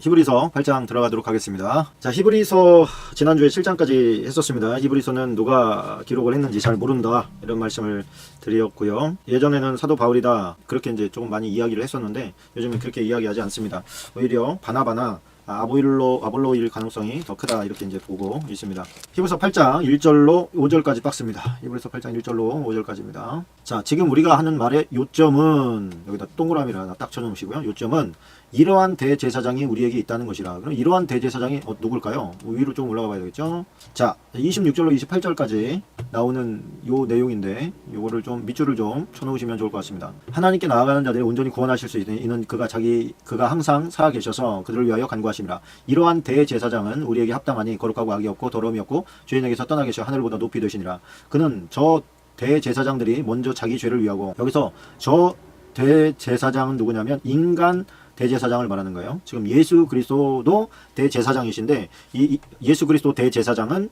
히브리서 8장 들어가도록 하겠습니다. 자, 히브리서 지난주에 7장까지 했었습니다. 히브리서는 누가 기록을 했는지 잘 모른다 이런 말씀을 드렸고요. 예전에는 사도 바울이다 그렇게 이제 조금 많이 이야기를 했었는데 요즘은 그렇게 이야기하지 않습니다. 오히려 바나바나 아볼로일 가능성이 더 크다 이렇게 이제 보고 있습니다. 히브리서 8장 1절로 5절까지 빡습니다. 히브리서 8장 1절로 5절까지입니다. 자, 지금 우리가 하는 말의 요점은 여기다 동그라미를 딱 쳐놓으시고요. 요점은 이러한 대제사장이 우리에게 있다는 것이라. 그럼 이러한 대제사장이 누굴까요? 위로 좀 올라가 봐야 되겠죠. 자, 26절로 28절까지 나오는 요 내용인데 요거를 좀 밑줄을 좀 쳐놓으시면 좋을 것 같습니다. 하나님께 나아가는 자들이 온전히 구원하실 수 있는 그가 항상 살아 계셔서 그들을 위하여 간구하심이라. 이러한 대제사장은 우리에게 합당하니 거룩하고 악이 없고 더러움이 없고 죄인에게서 떠나 계셔 하늘보다 높이 되시니라. 그는 저 대제사장들이 먼저 자기 죄를 위하고, 여기서 저 대제사장은 누구냐면 인간 대제사장을 말하는 거예요. 지금 예수 그리스도도 대제사장이신데 이 예수 그리스도 대제사장은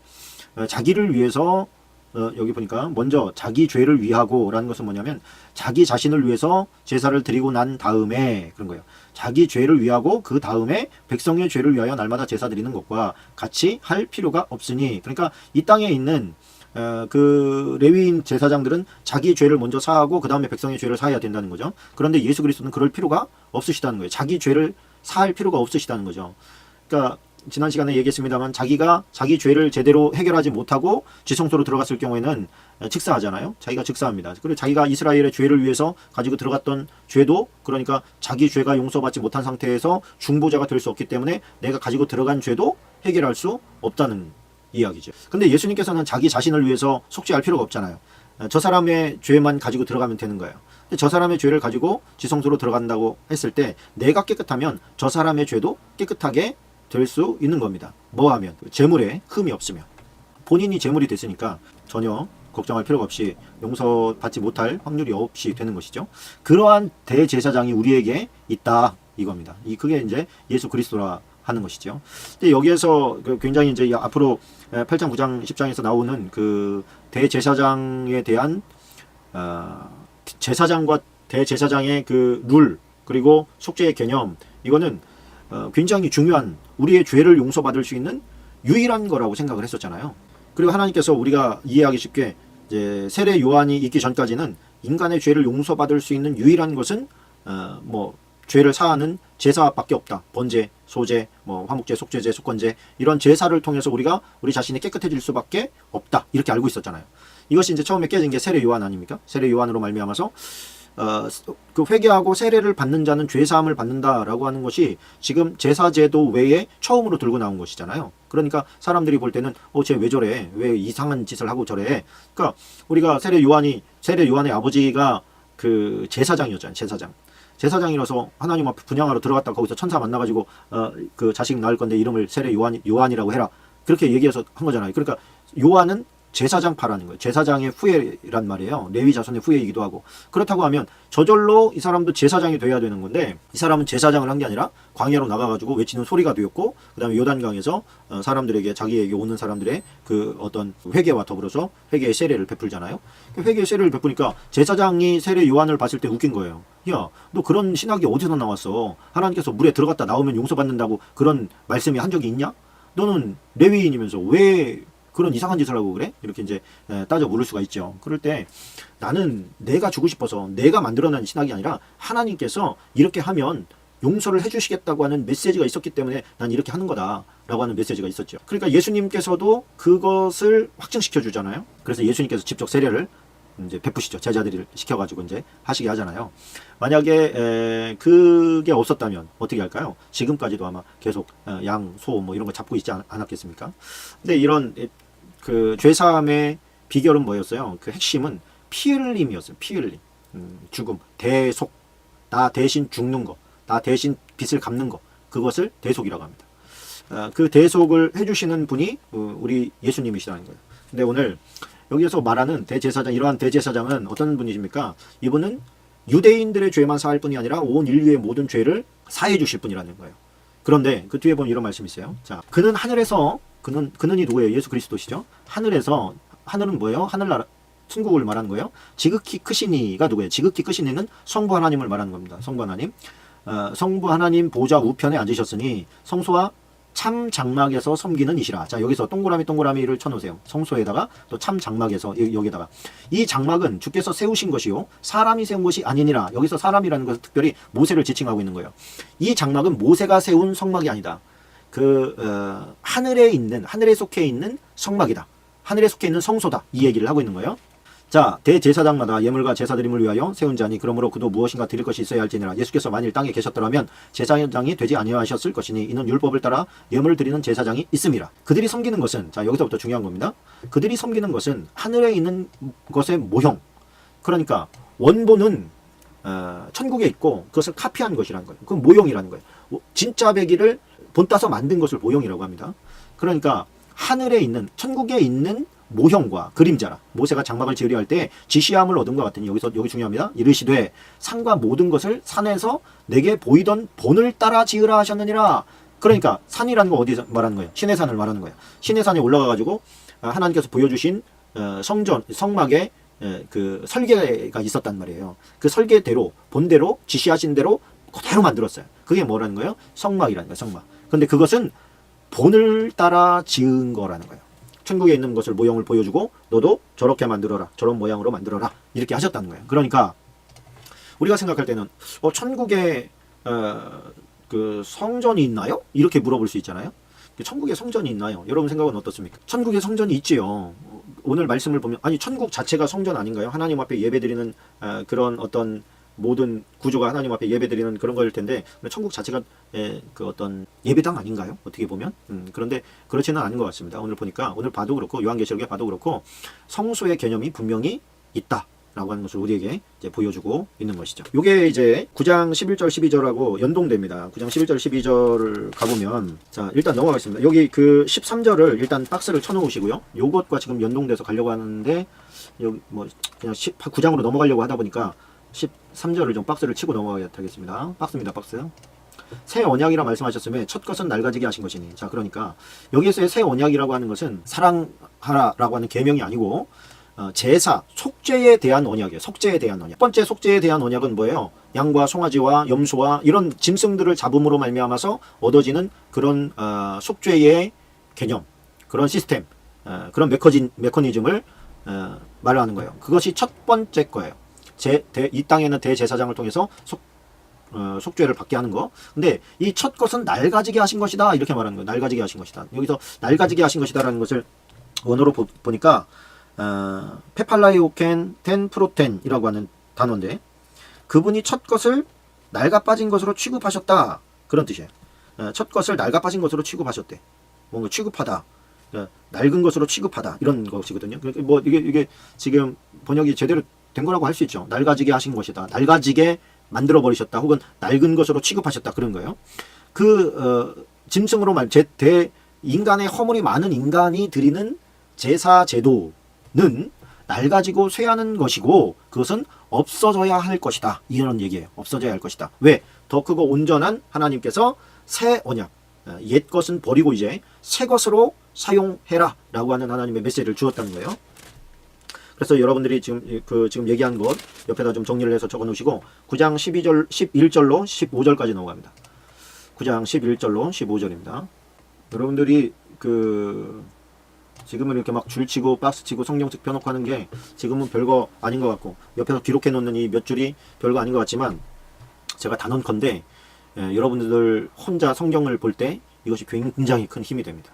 자기를 위해서 여기 보니까 먼저 자기 죄를 위하고 라는 것은 뭐냐면 자기 자신을 위해서 제사를 드리고 난 다음에 그런 거예요. 자기 죄를 위하고 그 다음에 백성의 죄를 위하여 날마다 제사 드리는 것과 같이 할 필요가 없으니, 그러니까 이 땅에 있는 그 레위인 제사장들은 자기 죄를 먼저 사하고 그 다음에 백성의 죄를 사해야 된다는 거죠. 그런데 예수 그리스도는 그럴 필요가 없으시다는 거예요. 자기 죄를 사할 필요가 없으시다는 거죠. 그러니까 지난 시간에 얘기했습니다만 자기가 자기 죄를 제대로 해결하지 못하고 지성소로 들어갔을 경우에는 직사하잖아요. 자기가 직사합니다. 그리고 자기가 이스라엘의 죄를 위해서 가지고 들어갔던 죄도, 그러니까 자기 죄가 용서받지 못한 상태에서 중보자가 될 수 없기 때문에 내가 가지고 들어간 죄도 해결할 수 없다는 이야기죠. 근데 예수님께서는 자기 자신을 위해서 속죄할 필요가 없잖아요. 저 사람의 죄만 가지고 들어가면 되는 거예요. 근데 저 사람의 죄를 가지고 지성소로 들어간다고 했을 때 내가 깨끗하면 저 사람의 죄도 깨끗하게 될 수 있는 겁니다. 뭐 하면? 재물에 흠이 없으면. 본인이 재물이 됐으니까 전혀 걱정할 필요가 없이 용서받지 못할 확률이 없이 되는 것이죠. 그러한 대제사장이 우리에게 있다 이겁니다. 그게 이제 예수 그리스도라 하는 것이죠. 근데 여기에서 굉장히 이제 앞으로 8장, 9장, 10장에서 나오는 그 대제사장에 대한 제사장과 대제사장의 그 룰, 그리고 속죄의 개념, 이거는 굉장히 중요한, 우리의 죄를 용서받을 수 있는 유일한 거라고 생각을 했었잖아요. 그리고 하나님께서 우리가 이해하기 쉽게 이제 세례 요한이 있기 전까지는 인간의 죄를 용서받을 수 있는 유일한 것은 죄를 사하는 제사밖에 없다. 번제, 소제, 화목제, 속죄제, 속건제, 이런 제사를 통해서 우리가 우리 자신이 깨끗해질 수밖에 없다. 이렇게 알고 있었잖아요. 이것이 이제 처음에 깨진 게 세례 요한 아닙니까? 세례 요한으로 말미암아서 그 회개하고 세례를 받는 자는 죄 사함을 받는다라고 하는 것이 지금 제사제도 외에 처음으로 들고 나온 것이잖아요. 그러니까 사람들이 볼 때는 쟤 왜 저래? 왜 이상한 짓을 하고 저래? 그러니까 우리가 세례 요한의 아버지가 그 제사장이었잖아요. 제사장이라서 하나님 앞에 분향하러 들어갔다 거기서 천사 만나가지고 그 자식 낳을 건데 이름을 세례 요한이라고 해라. 그렇게 얘기해서 한 거잖아요. 그러니까 요한은 제사장파라는 거예요. 제사장의 후예란 말이에요. 레위 자손의 후예이기도 하고. 그렇다고 하면 저절로 이 사람도 제사장이 돼야 되는 건데, 이 사람은 제사장을 한 게 아니라 광야로 나가가지고 외치는 소리가 되었고, 그 다음에 요단강에서 사람들에게, 자기에게 오는 사람들의 그 어떤 회개와 더불어서 회개의 세례를 베풀잖아요. 회개의 세례를 베푸니까 제사장이 세례 요한을 봤을 때 웃긴 거예요. 야, 너 그런 신학이 어디서 나왔어? 하나님께서 물에 들어갔다 나오면 용서받는다고 그런 말씀이 한 적이 있냐? 너는 레위인이면서 왜 그런 이상한 짓을 하고 그래? 이렇게 이제 따져 물을 수가 있죠. 그럴 때 나는 내가 주고 싶어서 내가 만들어낸 신학이 아니라 하나님께서 이렇게 하면 용서를 해주시겠다고 하는 메시지가 있었기 때문에 난 이렇게 하는 거다라고 하는 메시지가 있었죠. 그러니까 예수님께서도 그것을 확증시켜 주잖아요. 그래서 예수님께서 직접 세례를 이제 베푸시죠. 제자들을 시켜가지고 이제 하시게 하잖아요. 만약에 그게 없었다면 어떻게 할까요? 지금까지도 아마 계속 양, 소 이런 거 잡고 있지 않았겠습니까? 근데 이런 그 죄사함의 비결은 뭐였어요? 그 핵심은 피 흘림이었어요. 피 흘림, 죽음, 대속, 나 대신 죽는 거, 나 대신 빚을 갚는 거, 그것을 대속이라고 합니다. 그 대속을 해주시는 분이 우리 예수님이시라는 거예요. 근데 오늘 여기에서 말하는 대제사장, 이러한 대제사장은 어떤 분이십니까? 이분은 유대인들의 죄만 사할 뿐이 아니라 온 인류의 모든 죄를 사해 주실 분이라는 거예요. 그런데 그 뒤에 보면 이런 말씀이 있어요. 자, 그는 하늘에서, 그는이 누구예요? 예수 그리스도시죠. 하늘은 뭐예요? 하늘나라, 천국을 말하는 거예요. 지극히 크신 이가 누구예요? 지극히 크신 이는 성부 하나님을 말하는 겁니다. 성부 하나님. 성부 하나님 보좌 우편에 앉으셨으니 성소와 참 장막에서 섬기는 이시라. 자, 여기서 동그라미를 쳐놓으세요. 성소에다가 또 참 장막에서 여기다가 이 장막은 주께서 세우신 것이요 사람이 세운 것이 아니니라. 여기서 사람이라는 것은 특별히 모세를 지칭하고 있는 거예요. 이 장막은 모세가 세운 성막이 아니다. 하늘에 속해 있는 성막이다. 하늘에 속해 있는 성소다. 이 얘기를 하고 있는 거예요. 자, 대제사장마다 예물과 제사드림을 위하여 세운 자니 그러므로 그도 무엇인가 드릴 것이 있어야 할지니라. 예수께서 만일 땅에 계셨더라면 제사장이 되지 아니하셨을 것이니 이는 율법을 따라 예물을 드리는 제사장이 있음이라. 그들이 섬기는 것은, 자, 여기서부터 중요한 겁니다. 그들이 섬기는 것은 하늘에 있는 것의 모형, 그러니까 원본은 천국에 있고 그것을 카피한 것이라는 거예요. 그건 모형이라는 거예요. 진짜 배기를 본따서 만든 것을 모형이라고 합니다. 그러니까 하늘에 있는, 천국에 있는 모형과 그림자라. 모세가 장막을 지으려 할 때 지시함을 얻은 것 같으니 여기 중요합니다. 이르시되 산과 모든 것을 산에서 내게 보이던 본을 따라 지으라 하셨느니라. 그러니까 산이라는 거 어디서 말하는 거예요? 신의 산을 말하는 거예요. 신의 산에 올라가 가지고 하나님께서 보여주신 성막의 그 설계가 있었단 말이에요. 그 설계대로, 본대로, 지시하신 대로 그대로 만들었어요. 그게 뭐라는 거예요? 성막이라는 거예요. 성막. 근데 그것은 본을 따라 지은 거라는 거예요. 천국에 있는 것을 모형을 보여주고 너도 저렇게 만들어라, 저런 모양으로 만들어라, 이렇게 하셨다는 거예요. 그러니까 우리가 생각할 때는 천국에 그 성전이 있나요? 이렇게 물어볼 수 있잖아요. 천국에 성전이 있나요? 여러분 생각은 어떻습니까? 천국에 성전이 있지요. 오늘 말씀을 보면 아니 천국 자체가 성전 아닌가요? 하나님 앞에 예배드리는 그런 어떤 모든 구조가 하나님 앞에 예배드리는 그런 거일 텐데 천국 자체가 그 어떤 예배당 아닌가요? 어떻게 보면 그런데 그렇지는 않은 것 같습니다. 오늘 보니까, 오늘 봐도 그렇고 요한계시록에 봐도 그렇고 성소의 개념이 분명히 있다라고 하는 것을 우리에게 이제 보여주고 있는 것이죠. 이게 이제 9장 11절 12절하고 연동됩니다. 9장 11절 12절을 가보면, 자, 일단 넘어가겠습니다. 여기 그 13절을 일단 박스를 쳐놓으시고요. 요것과 지금 연동돼서 가려고 하는데 여기 뭐 그냥 9장으로 넘어가려고 하다 보니까 13절을 좀 박스를 치고 넘어가겠습니다. 박스입니다. 박스. 새 언약이라 말씀하셨으면 첫 것은 낡아지게 하신 것이니. 자, 그러니까 여기에서의 새 언약이라고 하는 것은 사랑하라라고 하는 계명이 아니고 제사, 속죄에 대한 언약이에요. 속죄에 대한 언약. 첫 번째 속죄에 대한 언약은 뭐예요? 양과 송아지와 염소와 이런 짐승들을 잡음으로 말미암아서 얻어지는 그런 속죄의 개념, 그런 시스템, 그런 메커니즘을 말하는 거예요. 그것이 첫 번째 거예요. 이 땅에는 대제사장을 통해서 속죄를 받게 하는 거. 근데 이 첫 것은 낡아지게 하신 것이다, 이렇게 말하는 거예요. 낡아지게 하신 것이다. 여기서 낡아지게 하신 것이다라는 것을 원어로 보니까 페팔라이오켄 텐 프로텐이라고 하는 단어인데, 그분이 첫 것을 낡아 빠진 것으로 취급하셨다, 그런 뜻이에요. 첫 것을 낡아 빠진 것으로 취급하셨대. 뭔가 취급하다, 낡은 것으로 취급하다, 이런 것이거든요. 뭐 이게 지금 번역이 제대로 된 거라고 할 수 있죠. 낡아지게 하신 것이다, 낡아지게 만들어 버리셨다, 혹은 낡은 것으로 취급하셨다, 그런 거예요. 짐승으로 인간의 허물이 많은 인간이 드리는 제사 제도는 낡아지고 쇠하는 것이고 그것은 없어져야 할 것이다, 이런 얘기예요. 없어져야 할 것이다. 왜? 더 크고 온전한 하나님께서 새 언약, 옛 것은 버리고 이제 새 것으로 사용해라 라고 하는 하나님의 메시지를 주었다는 거예요. 그래서 여러분들이 지금 얘기한 것 옆에다 좀 정리를 해서 적어 놓으시고 9장 11절로 15절까지 넘어갑니다. 9장 11절로 15절입니다. 여러분들이 지금은 이렇게 막 줄치고 박스치고 성경책 펴놓고 하는 게 지금은 별거 아닌 것 같고, 옆에서 기록해 놓는 이 몇 줄이 별거 아닌 것 같지만, 제가 단언컨대 여러분들 혼자 성경을 볼 때 이것이 굉장히 큰 힘이 됩니다.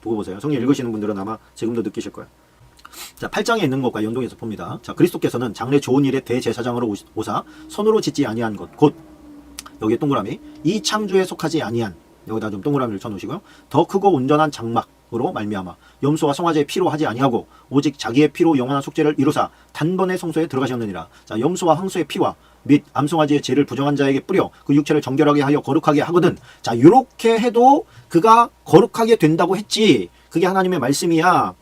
보고 보세요. 성경 읽으시는 분들은 아마 지금도 느끼실 거예요. 자, 8장에 있는 것과 연동해서 봅니다. 자, 그리스도께서는 장래 좋은 일의 대제사장으로 오사 손으로 짓지 아니한 것, 곧 여기에 동그라미, 이 창조에 속하지 아니한, 여기다 좀 동그라미를 쳐놓으시고요. 더 크고 온전한 장막으로 말미암아 염소와 송아지의 피로 하지 아니하고 오직 자기의 피로 영원한 속죄를 이루사 단번에 성소에 들어가셨느니라. 자, 염소와 황소의 피와 및 암송아지의 죄를 부정한 자에게 뿌려 그 육체를 정결하게 하여 거룩하게 하거든. 자, 이렇게 해도 그가 거룩하게 된다고 했지, 그게 하나님의 말씀이야,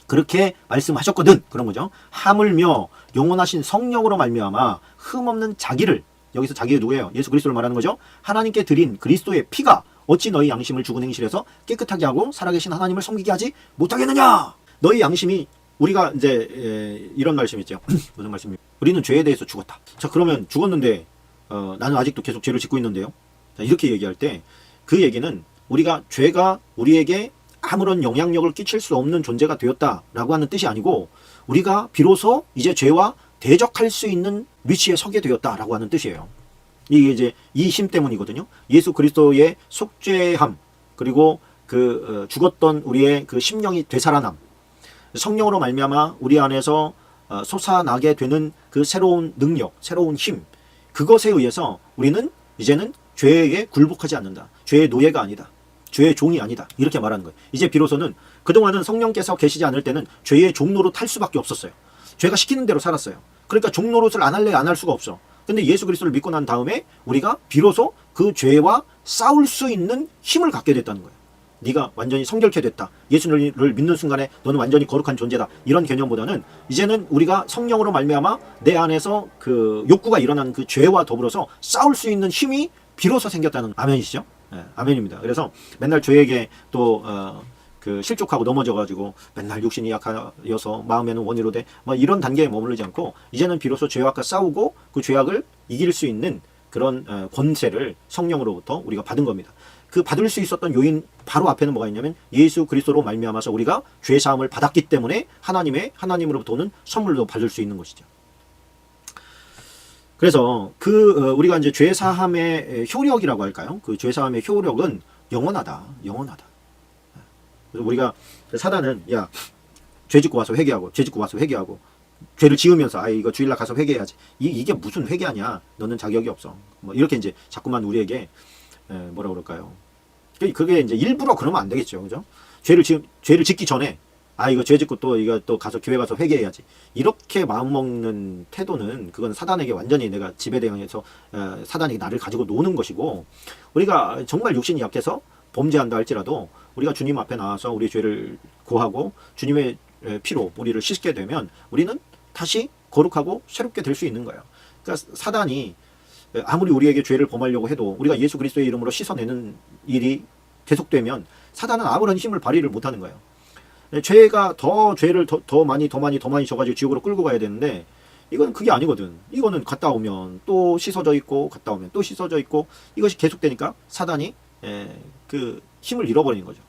그렇게 말씀하셨거든, 그런 거죠. 하물며 영원하신 성령으로 말미암아 흠없는 자기를, 여기서 자기가 누구예요? 예수 그리스도를 말하는 거죠. 하나님께 드린 그리스도의 피가 어찌 너희 양심을 죽은 행실에서 깨끗하게 하고 살아계신 하나님을 섬기게 하지 못하겠느냐. 너희 양심이, 우리가 이제 이런 말씀이 있죠. 무슨 말씀입니까? 우리는 죄에 대해서 죽었다. 자, 그러면 죽었는데 나는 아직도 계속 죄를 짓고 있는데요. 자, 이렇게 얘기할 때 그 얘기는 우리가 죄가 우리에게 아무런 영향력을 끼칠 수 없는 존재가 되었다라고 하는 뜻이 아니고 우리가 비로소 이제 죄와 대적할 수 있는 위치에 서게 되었다라고 하는 뜻이에요. 이게 이제 이 힘 때문이거든요. 예수 그리스도의 속죄함 그리고 그 죽었던 우리의 그 심령이 되살아남, 성령으로 말미암아 우리 안에서 솟아나게 되는 그 새로운 능력, 새로운 힘, 그것에 의해서 우리는 이제는 죄에 굴복하지 않는다. 죄의 노예가 아니다. 죄의 종이 아니다. 이렇게 말하는 거예요. 이제 비로소는 그동안은 성령께서 계시지 않을 때는 죄의 종노릇 할 수밖에 없었어요. 죄가 시키는 대로 살았어요. 그러니까 종노릇을 안 할래 안 할 수가 없어. 근데 예수 그리스도를 믿고 난 다음에 우리가 비로소 그 죄와 싸울 수 있는 힘을 갖게 됐다는 거예요. 네가 완전히 성결케 됐다. 예수를 믿는 순간에 너는 완전히 거룩한 존재다. 이런 개념보다는 이제는 우리가 성령으로 말미암아 내 안에서 그 욕구가 일어나는 그 죄와 더불어서 싸울 수 있는 힘이 비로소 생겼다는 아멘이시죠? 네, 아멘입니다. 그래서 맨날 죄에게 또 그 실족하고 넘어져가지고 맨날 육신이 약하여서 마음에는 원이로 돼 뭐 이런 단계에 머무르지 않고 이제는 비로소 죄악과 싸우고 그 죄악을 이길 수 있는 그런 권세를 성령으로부터 우리가 받은 겁니다. 그 받을 수 있었던 요인 바로 앞에는 뭐가 있냐면 예수 그리스도로 말미암아서 우리가 죄 사함을 받았기 때문에 하나님으로부터 오는 선물도 받을 수 있는 것이죠. 그래서 우리가 이제 죄 사함의 효력이라고 할까요? 그 죄 사함의 효력은 영원하다. 그래서 우리가 사단은 야, 죄 짓고 와서 회개하고 죄를 지으면서 이거 주일날 가서 회개해야지. 이게 무슨 회개하냐? 너는 자격이 없어. 뭐 이렇게 이제 자꾸만 우리에게 뭐라 그럴까요? 그게 이제 일부러 그러면 안 되겠죠, 그죠? 죄를 짓기 전에 이거 죄 짓고 이거 또 가서 교회 가서 회개해야지. 이렇게 마음 먹는 태도는 그건 사단에게 완전히 내가 지배당해서 사단이 나를 가지고 노는 것이고 우리가 정말 육신이 약해서 범죄한다 할지라도 우리가 주님 앞에 나와서 우리 죄를 고하고 주님의 피로 우리를 씻게 되면 우리는 다시 거룩하고 새롭게 될 수 있는 거예요. 그러니까 사단이 아무리 우리에게 죄를 범하려고 해도 우리가 예수 그리스도의 이름으로 씻어내는 일이 계속되면 사단은 아무런 힘을 발휘를 못하는 거예요. 죄가 죄를 더 많이 져가지고 지옥으로 끌고 가야 되는데 이건 그게 아니거든. 이거는 갔다 오면 또 씻어져 있고 갔다 오면 또 씻어져 있고 이것이 계속되니까 사단이 그 힘을 잃어버리는 거죠.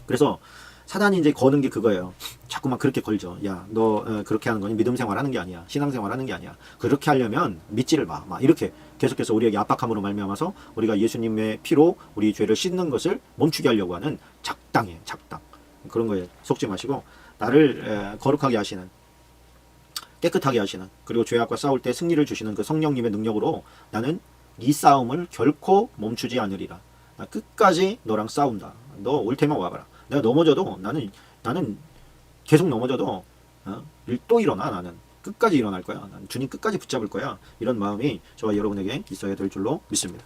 그래서 사단이 이제 거는 게 그거예요. 자꾸만 그렇게 걸죠. 야, 너 그렇게 하는 거니 믿음 생활하는 게 아니야. 신앙 생활하는 게 아니야. 그렇게 하려면 믿지를 마. 막 이렇게 계속해서 우리에게 압박함으로 말미암아서 우리가 예수님의 피로 우리 죄를 씻는 것을 멈추게 하려고 하는 작당. 그런 거에 속지 마시고 나를 거룩하게 하시는, 깨끗하게 하시는, 그리고 죄악과 싸울 때 승리를 주시는 그 성령님의 능력으로 나는 이 싸움을 결코 멈추지 않으리라. 나 끝까지 너랑 싸운다. 너 올 테면 와봐라. 내가 넘어져도 나는 계속 넘어져도 또 일어나. 나는 끝까지 일어날 거야. 나는 주님 끝까지 붙잡을 거야. 이런 마음이 저와 여러분에게 있어야 될 줄로 믿습니다.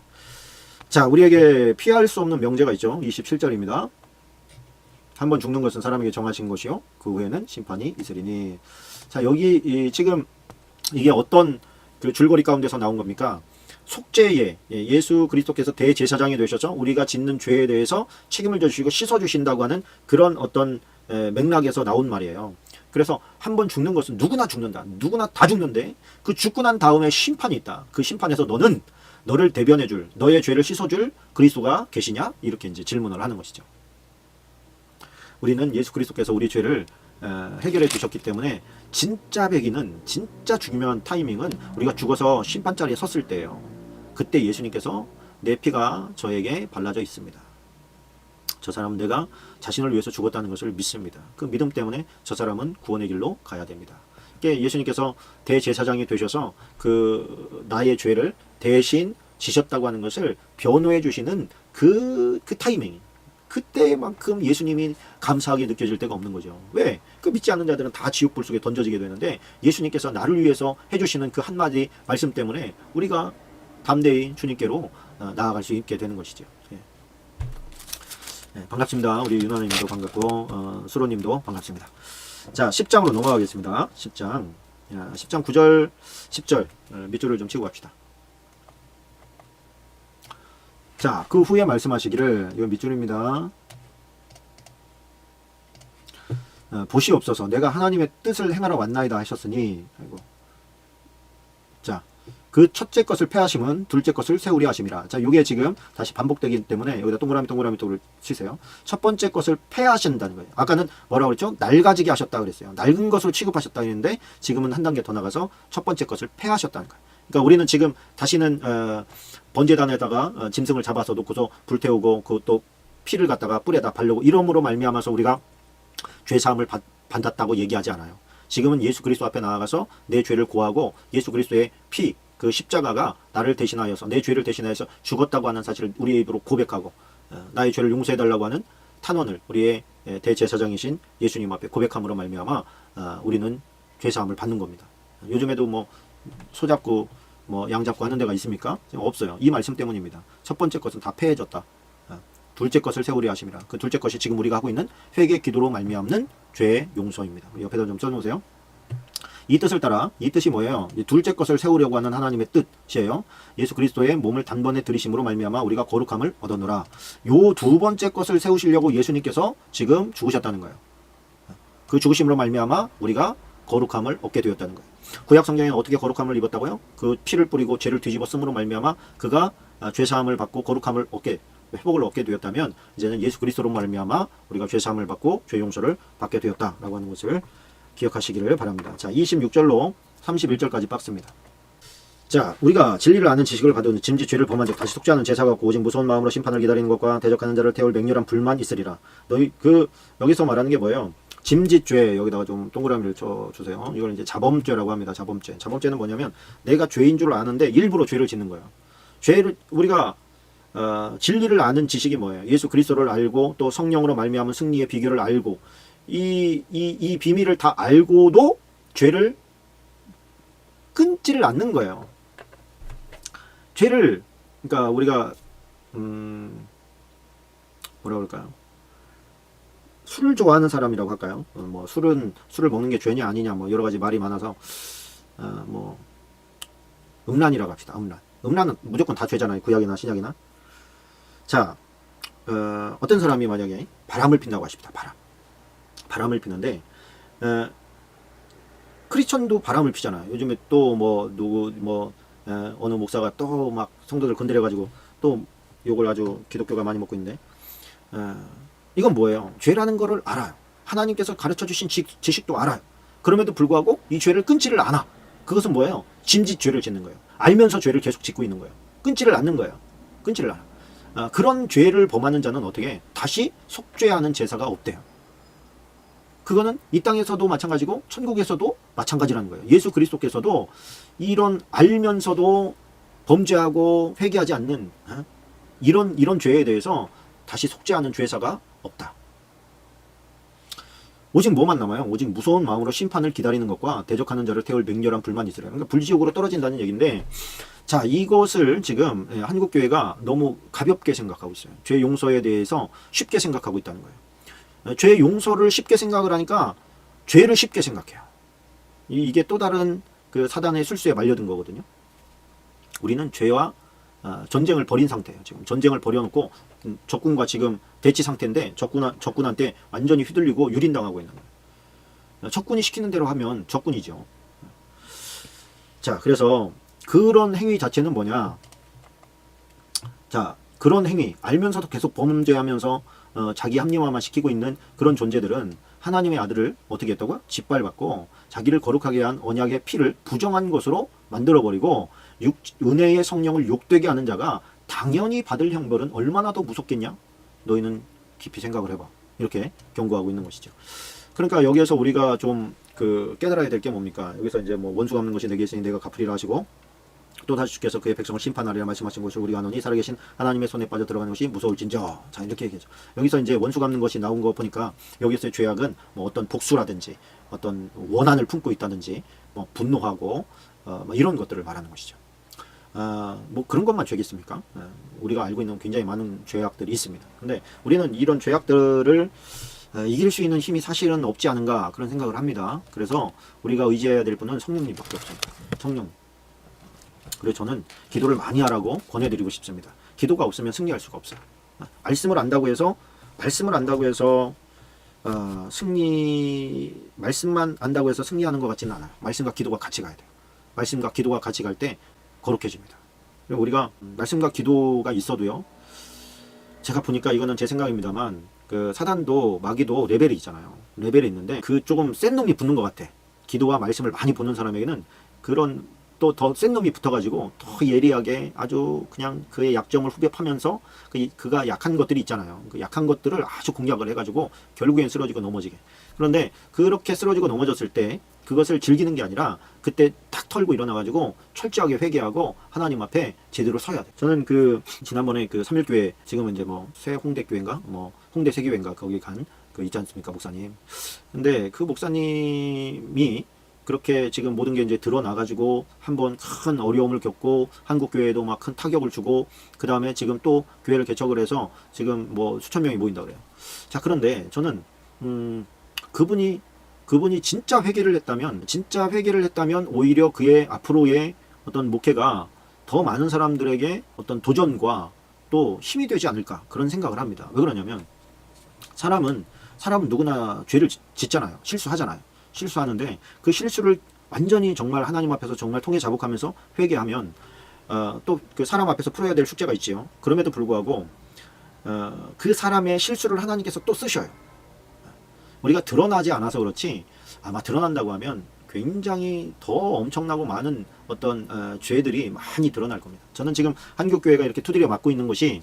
자, 우리에게 피할 수 없는 명제가 있죠. 27절입니다. 한번 죽는 것은 사람에게 정하신 것이요 그 후에는 심판이 있으리니. 자, 여기 지금 이게 어떤 그 줄거리 가운데서 나온 겁니까? 속죄에 예수 그리스도께서 대제사장이 되셔서 우리가 짓는 죄에 대해서 책임을 져주시고 씻어주신다고 하는 그런 어떤 맥락에서 나온 말이에요. 그래서 한번 죽는 것은 누구나 죽는다. 누구나 다 죽는데 그 죽고 난 다음에 심판이 있다. 그 심판에서 너를 대변해줄, 너의 죄를 씻어줄 그리스도가 계시냐? 이렇게 이제 질문을 하는 것이죠. 우리는 예수 그리스도께서 우리 죄를 해결해 주셨기 때문에 진짜 배기는, 진짜 중요한 타이밍은 우리가 죽어서 심판자리에 섰을 때예요. 그때 예수님께서 내 피가 저에게 발라져 있습니다. 저 사람은 내가 자신을 위해서 죽었다는 것을 믿습니다. 그 믿음 때문에 저 사람은 구원의 길로 가야 됩니다. 그러니까 예수님께서 대제사장이 되셔서 그 나의 죄를 대신 지셨다고 하는 것을 변호해 주시는 그 타이밍, 그때만큼 예수님이 감사하게 느껴질 때가 없는 거죠. 왜? 그 믿지 않는 자들은 다 지옥불 속에 던져지게 되는데 예수님께서 나를 위해서 해주시는 그 한마디 말씀 때문에 우리가 담대히 주님께로 나아갈 수 있게 되는 것이죠. 반갑습니다. 우리 윤하님도 반갑고 수로님도 반갑습니다. 자, 10장으로 넘어가겠습니다. 10장 9절 10절 밑줄을 좀 치고 갑시다. 자, 그 후에 말씀하시기를, 이건 밑줄입니다. 보시옵소서, 내가 하나님의 뜻을 행하러 왔나이다 하셨으니, 자, 그 첫째 것을 패하심은 둘째 것을 세우려 하심이라. 자, 이게 지금 다시 반복되기 때문에 여기다 동그라미 또 치세요. 첫 번째 것을 패하신다는 거예요. 아까는 뭐라고 그랬죠? 낡아지게 하셨다 그랬어요. 낡은 것으로 취급하셨다 했는데 지금은 한 단계 더 나가서 첫 번째 것을 패하셨다는 거예요. 그러니까 우리는 지금 다시는 번제단에다가 짐승을 잡아서 놓고서 불태우고 그것도 피를 갖다가 뿔에다 바르고 이러므로 말미암아서 우리가 죄사함을 받았다고 얘기하지 않아요. 지금은 예수 그리스도 앞에 나아가서 내 죄를 고하고 예수 그리스도의 피, 그 십자가가 나를 대신하여서 내 죄를 대신하여서 죽었다고 하는 사실을 우리의 입으로 고백하고 나의 죄를 용서해달라고 하는 탄원을 우리의 대제사장이신 예수님 앞에 고백함으로 말미암아 우리는 죄사함을 받는 겁니다. 요즘에도 뭐 소잡고 뭐 양잡고 하는 데가 있습니까? 없어요. 이 말씀 때문입니다. 첫 번째 것은 다 패해졌다. 둘째 것을 세우려 하심이라. 그 둘째 것이 지금 우리가 하고 있는 회개 기도로 말미암는 죄의 용서입니다. 옆에다 좀 써놓으세요. 이 뜻을 따라, 이 뜻이 뭐예요? 둘째 것을 세우려고 하는 하나님의 뜻이에요. 예수 그리스도의 몸을 단번에 들이심으로 말미암아 우리가 거룩함을 얻었노라. 요 두 번째 것을 세우시려고 예수님께서 지금 죽으셨다는 거예요. 그 죽으심으로 말미암아 우리가 거룩함을 얻게 되었다는 거예요. 구약 성경에는 어떻게 거룩함을 입었다고요? 그 피를 뿌리고 죄를 뒤집어 쓰므로 말미암아 그가 죄사함을 받고 거룩함을 얻게, 회복을 얻게 되었다면 이제는 예수 그리스도로 말미암아 우리가 죄사함을 받고 죄 용서를 받게 되었다라고 하는 것을 기억하시기를 바랍니다. 자, 26절로 31절까지 박스입니다. 자, 우리가 진리를 아는 지식을 가두는 짐짓 죄를 범한 적 다시 속죄하는 제사가 없고 오직 무서운 마음으로 심판을 기다리는 것과 대적하는 자를 태울 맹렬한 불만 있으리라. 너희 여기서 말하는 게 뭐예요? 짐짓 죄, 여기다가 좀 동그라미를 쳐주세요. 이걸 이제 자범죄라고 합니다. 자범죄. 자범죄는 뭐냐면 내가 죄인 줄 아는데 일부러 죄를 짓는 거예요. 죄를 우리가 진리를 아는 지식이 뭐예요? 예수 그리스도를 알고 또 성령으로 말미암은 승리의 비결을 알고 이 비밀을 다 알고도 죄를 끊지를 않는 거예요. 죄를 그러니까 우리가 뭐라 그럴까요? 술을 좋아하는 사람이라고 할까요? 뭐 술을 먹는 게 죄냐 아니냐 뭐 여러 가지 말이 많아서 뭐 음란이라고 합시다. 음란은 무조건 다 죄잖아요. 구약이나 신약이나. 자, 어떤 사람이 만약에 바람을 핀다고 하십니다. 바람을 피는데 크리스천도 바람을 피잖아요. 요즘에 또 어느 목사가 또 막 성도들 건드려 가지고 또 욕을 아주 기독교가 많이 먹고 있는데 이건 뭐예요? 죄라는 거를 알아요. 하나님께서 가르쳐 주신 지식도 알아요. 그럼에도 불구하고 이 죄를 끊지를 않아. 그것은 뭐예요? 짐짓 죄를 짓는 거예요. 알면서 죄를 계속 짓고 있는 거예요. 끊지를 않는 거예요. 끊지를 않아. 그런 죄를 범하는 자는 어떻게 다시 속죄하는 제사가 없대요. 그거는 이 땅에서도 마찬가지고 천국에서도 마찬가지라는 거예요. 예수 그리스도께서도 이런 알면서도 범죄하고 회개하지 않는 이런 죄에 대해서 다시 속죄하는 죄사가 없다. 오직 뭐만 남아요? 오직 무서운 마음으로 심판을 기다리는 것과 대적하는 자를 태울 맹렬한 불만이 있으라. 그러니까 불지옥으로 떨어진다는 얘기인데, 자, 이것을 지금 한국교회가 너무 가볍게 생각하고 있어요. 죄 용서에 대해서 쉽게 생각하고 있다는 거예요. 죄 용서를 쉽게 생각을 하니까 죄를 쉽게 생각해요. 이게 또 다른 그 사단의 술수에 말려든 거거든요. 우리는 죄와 전쟁을 벌인 상태예요. 지금 전쟁을 벌여놓고 적군과 지금 대치 상태인데 적군한테 완전히 휘둘리고 유린당하고 있는 거예요. 적군이 시키는 대로 하면 적군이죠. 자, 그래서 그런 행위 자체는 뭐냐? 자, 그런 행위 알면서도 계속 범죄하면서 자기 합리화만 시키고 있는 그런 존재들은 하나님의 아들을 어떻게 했다고요? 짓밟았고 자기를 거룩하게 한 언약의 피를 부정한 것으로 만들어버리고 은혜의 성령을 욕되게 하는 자가 당연히 받을 형벌은 얼마나 더 무섭겠냐? 너희는 깊이 생각을 해봐. 이렇게 경고하고 있는 것이죠. 그러니까 여기에서 우리가 좀 깨달아야 될 게 뭡니까? 여기서 이제 뭐 원수 갚는 것이 내게 있으니 내가 갚으리라 하시고 또 다시 주께서 그의 백성을 심판하리라 말씀하신 것을 우리가 아노니 살아계신 하나님의 손에 빠져 들어가는 것이 무서울진저. 자, 이렇게 얘기하죠. 여기서 이제 원수 갚는 것이 나온 거 보니까 여기서의 죄악은 뭐 어떤 복수라든지 어떤 원한을 품고 있다든지 뭐 분노하고 뭐 이런 것들을 말하는 것이죠. 뭐 그런 것만 죄겠습니까? 우리가 알고 있는 굉장히 많은 죄악들이 있습니다. 근데 우리는 이런 죄악들을 이길 수 있는 힘이 사실은 없지 않은가 그런 생각을 합니다. 그래서 우리가 의지해야 될 분은 성령님밖에 없습니다. 성령. 그래서 저는 기도를 많이 하라고 권해드리고 싶습니다. 기도가 없으면 승리할 수가 없어요. 말씀을 안다고 해서 말씀만 안다고 해서 승리하는 것 같지는 않아요. 말씀과 기도가 같이 가야 돼요. 말씀과 기도가 같이 갈 때 거룩해집니다. 우리가 말씀과 기도가 있어도요, 제가 보니까 이거는 제 생각입니다만 그 사단도 마귀도 레벨이 있잖아요. 레벨이 있는데 그 조금 센 놈이 붙는 것 같아. 기도와 말씀을 많이 보는 사람에게는 그런 또 더 센 놈이 붙어가지고 더 예리하게 아주 그냥 그의 약점을 후벼파면서 그가 약한 것들이 있잖아요. 그 약한 것들을 아주 공략을 해가지고 결국엔 쓰러지고 넘어지게. 그런데 그렇게 쓰러지고 넘어졌을 때 그것을 즐기는 게 아니라 그때 탁 털고 일어나가지고 철저하게 회개하고 하나님 앞에 제대로 서야 돼. 저는 그 지난번에 그 3일교회 지금은 이제 뭐 새 홍대교회인가 뭐 홍대 세교회인가 거기 간 그 있지 않습니까 목사님. 근데 그 목사님이 그렇게 지금 모든 게 이제 드러나가지고 한번 큰 어려움을 겪고 한국 교회에도 막 큰 타격을 주고 그 다음에 지금 또 교회를 개척을 해서 지금 뭐 수천 명이 모인다 그래요. 자 그런데 저는 그분이 진짜 회개를 했다면 오히려 그의 앞으로의 어떤 목회가 더 많은 사람들에게 어떤 도전과 또 힘이 되지 않을까 그런 생각을 합니다. 왜 그러냐면 사람은 누구나 죄를 짓잖아요. 실수하잖아요. 실수하는데 그 실수를 완전히 정말 하나님 앞에서 정말 통해 자복하면서 회개하면 또 그 사람 앞에서 풀어야 될 숙제가 있지요. 그럼에도 불구하고 그 사람의 실수를 하나님께서 또 쓰셔요. 우리가 드러나지 않아서 그렇지 아마 드러난다고 하면 굉장히 더 엄청나고 많은 어떤 죄들이 많이 드러날 겁니다. 저는 지금 한국교회가 이렇게 두드려 맞고 있는 것이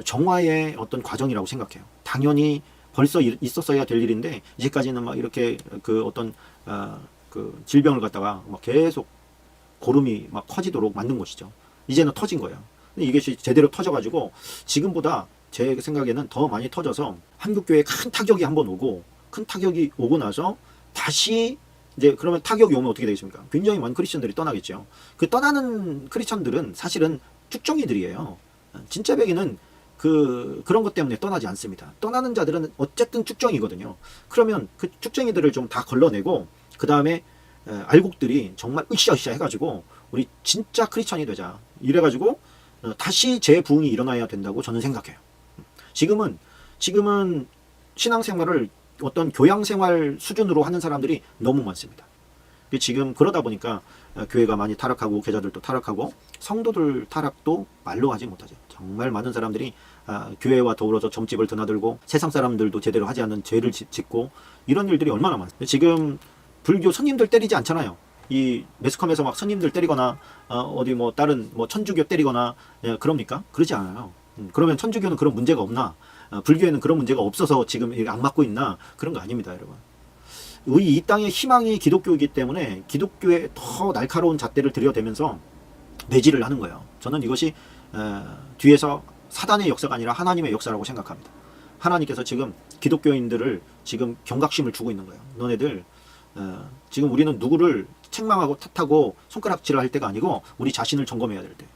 정화의 어떤 과정이라고 생각해요. 당연히 벌써 있었어야 될 일인데 이제까지는 막 이렇게 그 어떤 그 질병을 갖다가 막 계속 고름이 막 커지도록 만든 것이죠. 이제는 터진 거예요. 근데 이것이 제대로 터져가지고 지금보다 제 생각에는 더 많이 터져서 한국교회에 큰 타격이 한번 오고 큰 타격이 오고 나서 다시 이제 그러면 타격이 오면 어떻게 되겠습니까? 굉장히 많은 크리스천들이 떠나겠죠. 그 떠나는 크리스천들은 사실은 쭉정이들이에요. 진짜 배기는 그런 것 때문에 떠나지 않습니다. 떠나는 자들은 어쨌든 쭉정이거든요. 그러면 그 쭉정이들을 좀 다 걸러내고 그 다음에 알곡들이 정말 으쌰으쌰 해가지고 우리 진짜 크리스천이 되자 이래가지고 다시 재부흥이 일어나야 된다고 저는 생각해요. 지금은 신앙생활을 어떤 교양생활 수준으로 하는 사람들이 너무 많습니다. 지금 그러다 보니까 교회가 많이 타락하고 계좌들도 타락하고 성도들 타락도 말로 하지 못하죠. 정말 많은 사람들이 교회와 더불어서 점집을 드나들고 세상 사람들도 제대로 하지 않는 죄를 짓고 이런 일들이 얼마나 많습니다. 지금 불교 스님들 때리지 않잖아요. 이 매스컴에서 막 스님들 때리거나 어디 뭐 다른 뭐 천주교 때리거나 그럽니까? 그러지 않아요. 그러면 천주교는 그런 문제가 없나? 불교에는 그런 문제가 없어서 지금 악 맞고 있나? 그런 거 아닙니다, 여러분. 이 땅의 희망이 기독교이기 때문에 기독교에 더 날카로운 잣대를 들여대면서 매질을 하는 거예요. 저는 이것이 뒤에서 사단의 역사가 아니라 하나님의 역사라고 생각합니다. 하나님께서 지금 기독교인들을 지금 경각심을 주고 있는 거예요. 너네들 지금 우리는 누구를 책망하고 탓하고 손가락질을 할 때가 아니고 우리 자신을 점검해야 될 때.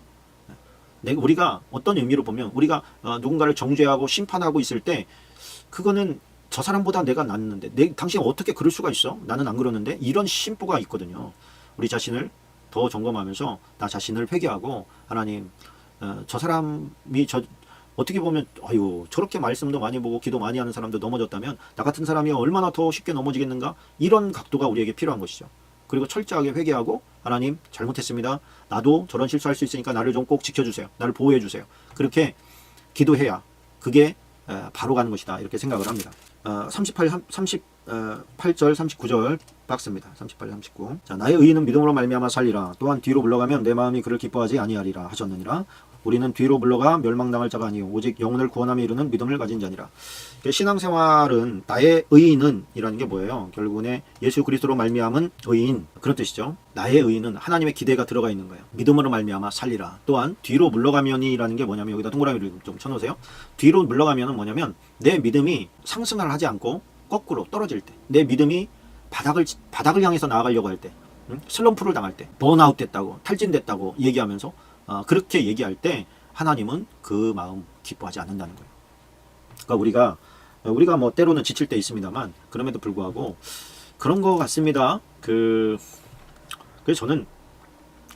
우리가 어떤 의미로 보면 우리가 누군가를 정죄하고 심판하고 있을 때 그거는 저 사람보다 내가 낫는데 당신 어떻게 그럴 수가 있어? 나는 안 그러는데 이런 심보가 있거든요. 우리 자신을 더 점검하면서 나 자신을 회개하고 하나님 저 사람이 어떻게 보면 아유 저렇게 말씀도 많이 보고 기도 많이 하는 사람도 넘어졌다면 나 같은 사람이 얼마나 더 쉽게 넘어지겠는가 이런 각도가 우리에게 필요한 것이죠. 그리고 철저하게 회개하고 하나님 잘못했습니다. 나도 저런 실수할 수 있으니까 나를 좀 꼭 지켜주세요. 나를 보호해주세요. 그렇게 기도해야 그게 바로 가는 것이다 이렇게 생각을 합니다. 38절 39절 박스입니다. 38, 39. 자, 나의 의인은 믿음으로 말미암아 살리라. 또한 뒤로 물러가면 내 마음이 그를 기뻐하지 아니하리라 하셨느니라. 우리는 뒤로 물러가 멸망당할 자가 아니요 오직 영혼을 구원함에 이르는 믿음을 가진 자니라. 신앙생활은 나의 의인은 이라는 게 뭐예요? 결국은 예수 그리스도로 말미암은 의인 그런 뜻이죠. 나의 의인은 하나님의 기대가 들어가 있는 거예요. 믿음으로 말미암아 살리라. 또한 뒤로 물러가면이라는 게 뭐냐면 여기다 동그라미를 좀 쳐놓으세요. 뒤로 물러가면은 뭐냐면 내 믿음이 상승을 하지 않고 거꾸로 떨어질 때, 내 믿음이 바닥을 향해서 나아가려고 할 때, 슬럼프를 당할 때, 번아웃 됐다고 탈진됐다고 얘기하면서 그렇게 얘기할 때 하나님은 그 마음 기뻐하지 않는다는 거예요. 그러니까 우리가 뭐 때로는 지칠 때 있습니다만 그럼에도 불구하고 그런 거 같습니다. 그래서 저는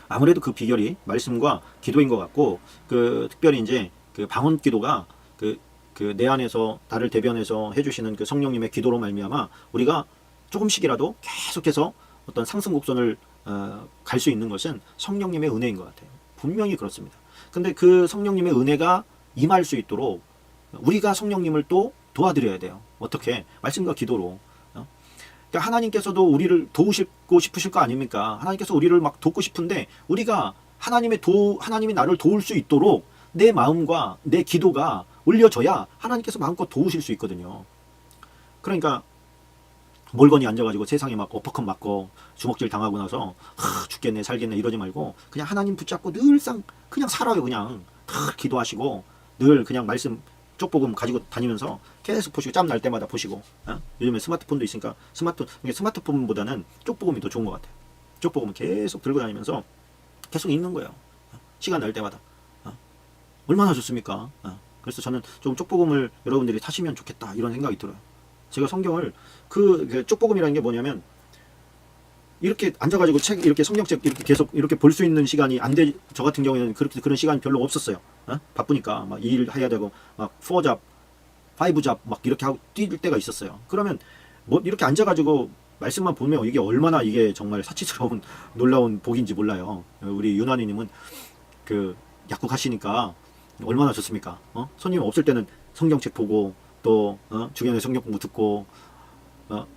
아무래도 그 비결이 말씀과 기도인 것 같고 특별히 이제 그 방언 기도가 내 안에서 나를 대변해서 해주시는 그 성령님의 기도로 말미암아 우리가 조금씩이라도 계속해서 어떤 상승 곡선을 갈 수 있는 것은 성령님의 은혜인 것 같아요. 분명히 그렇습니다. 근데 그 성령님의 은혜가 임할 수 있도록 우리가 성령님을 또 도와드려야 돼요. 어떻게? 말씀과 기도로. 그러니까 하나님께서도 우리를 도우시고 싶으실 거 아닙니까? 하나님께서 우리를 막 돕고 싶은데 우리가 하나님이 나를 도울 수 있도록 내 마음과 내 기도가 올려져야 하나님께서 마음껏 도우실 수 있거든요. 그러니까 멀거니 앉아가지고 세상에 막 어퍼컷 맞고 주먹질 당하고 나서 죽겠네 살겠네 이러지 말고 그냥 하나님 붙잡고 늘상 그냥 살아요. 그냥 다 기도하시고 늘 그냥 말씀 쪽복음 가지고 다니면서 계속 보시고 짬 날 때마다 보시고 요즘에 스마트폰도 있으니까 스마트폰보다는 쪽복음이 더 좋은 것 같아요. 쪽복음은 계속 들고 다니면서 계속 읽는 거예요. 시간 날 때마다 얼마나 좋습니까? 그래서 저는 좀 쪽복음을 여러분들이 타시면 좋겠다 이런 생각이 들어요. 제가 성경을 그 쪽복음이라는 게 뭐냐면 이렇게 앉아가지고 책 이렇게 성경책 이렇게 계속 이렇게 볼 수 있는 시간이 안 돼. 저 같은 경우에는 그런 시간이 별로 없었어요. 바쁘니까 막 일 해야 되고 막 4잡, 5잡 막 이렇게 하고 뛸 때가 있었어요. 그러면 뭐 이렇게 앉아가지고 말씀만 보면 이게 얼마나 이게 정말 사치스러운 놀라운 복인지 몰라요. 우리 유난히님은 그 약국하시니까 얼마나 좋습니까? 손님 없을 때는 성경책 보고 또 주변에 성경 공부 듣고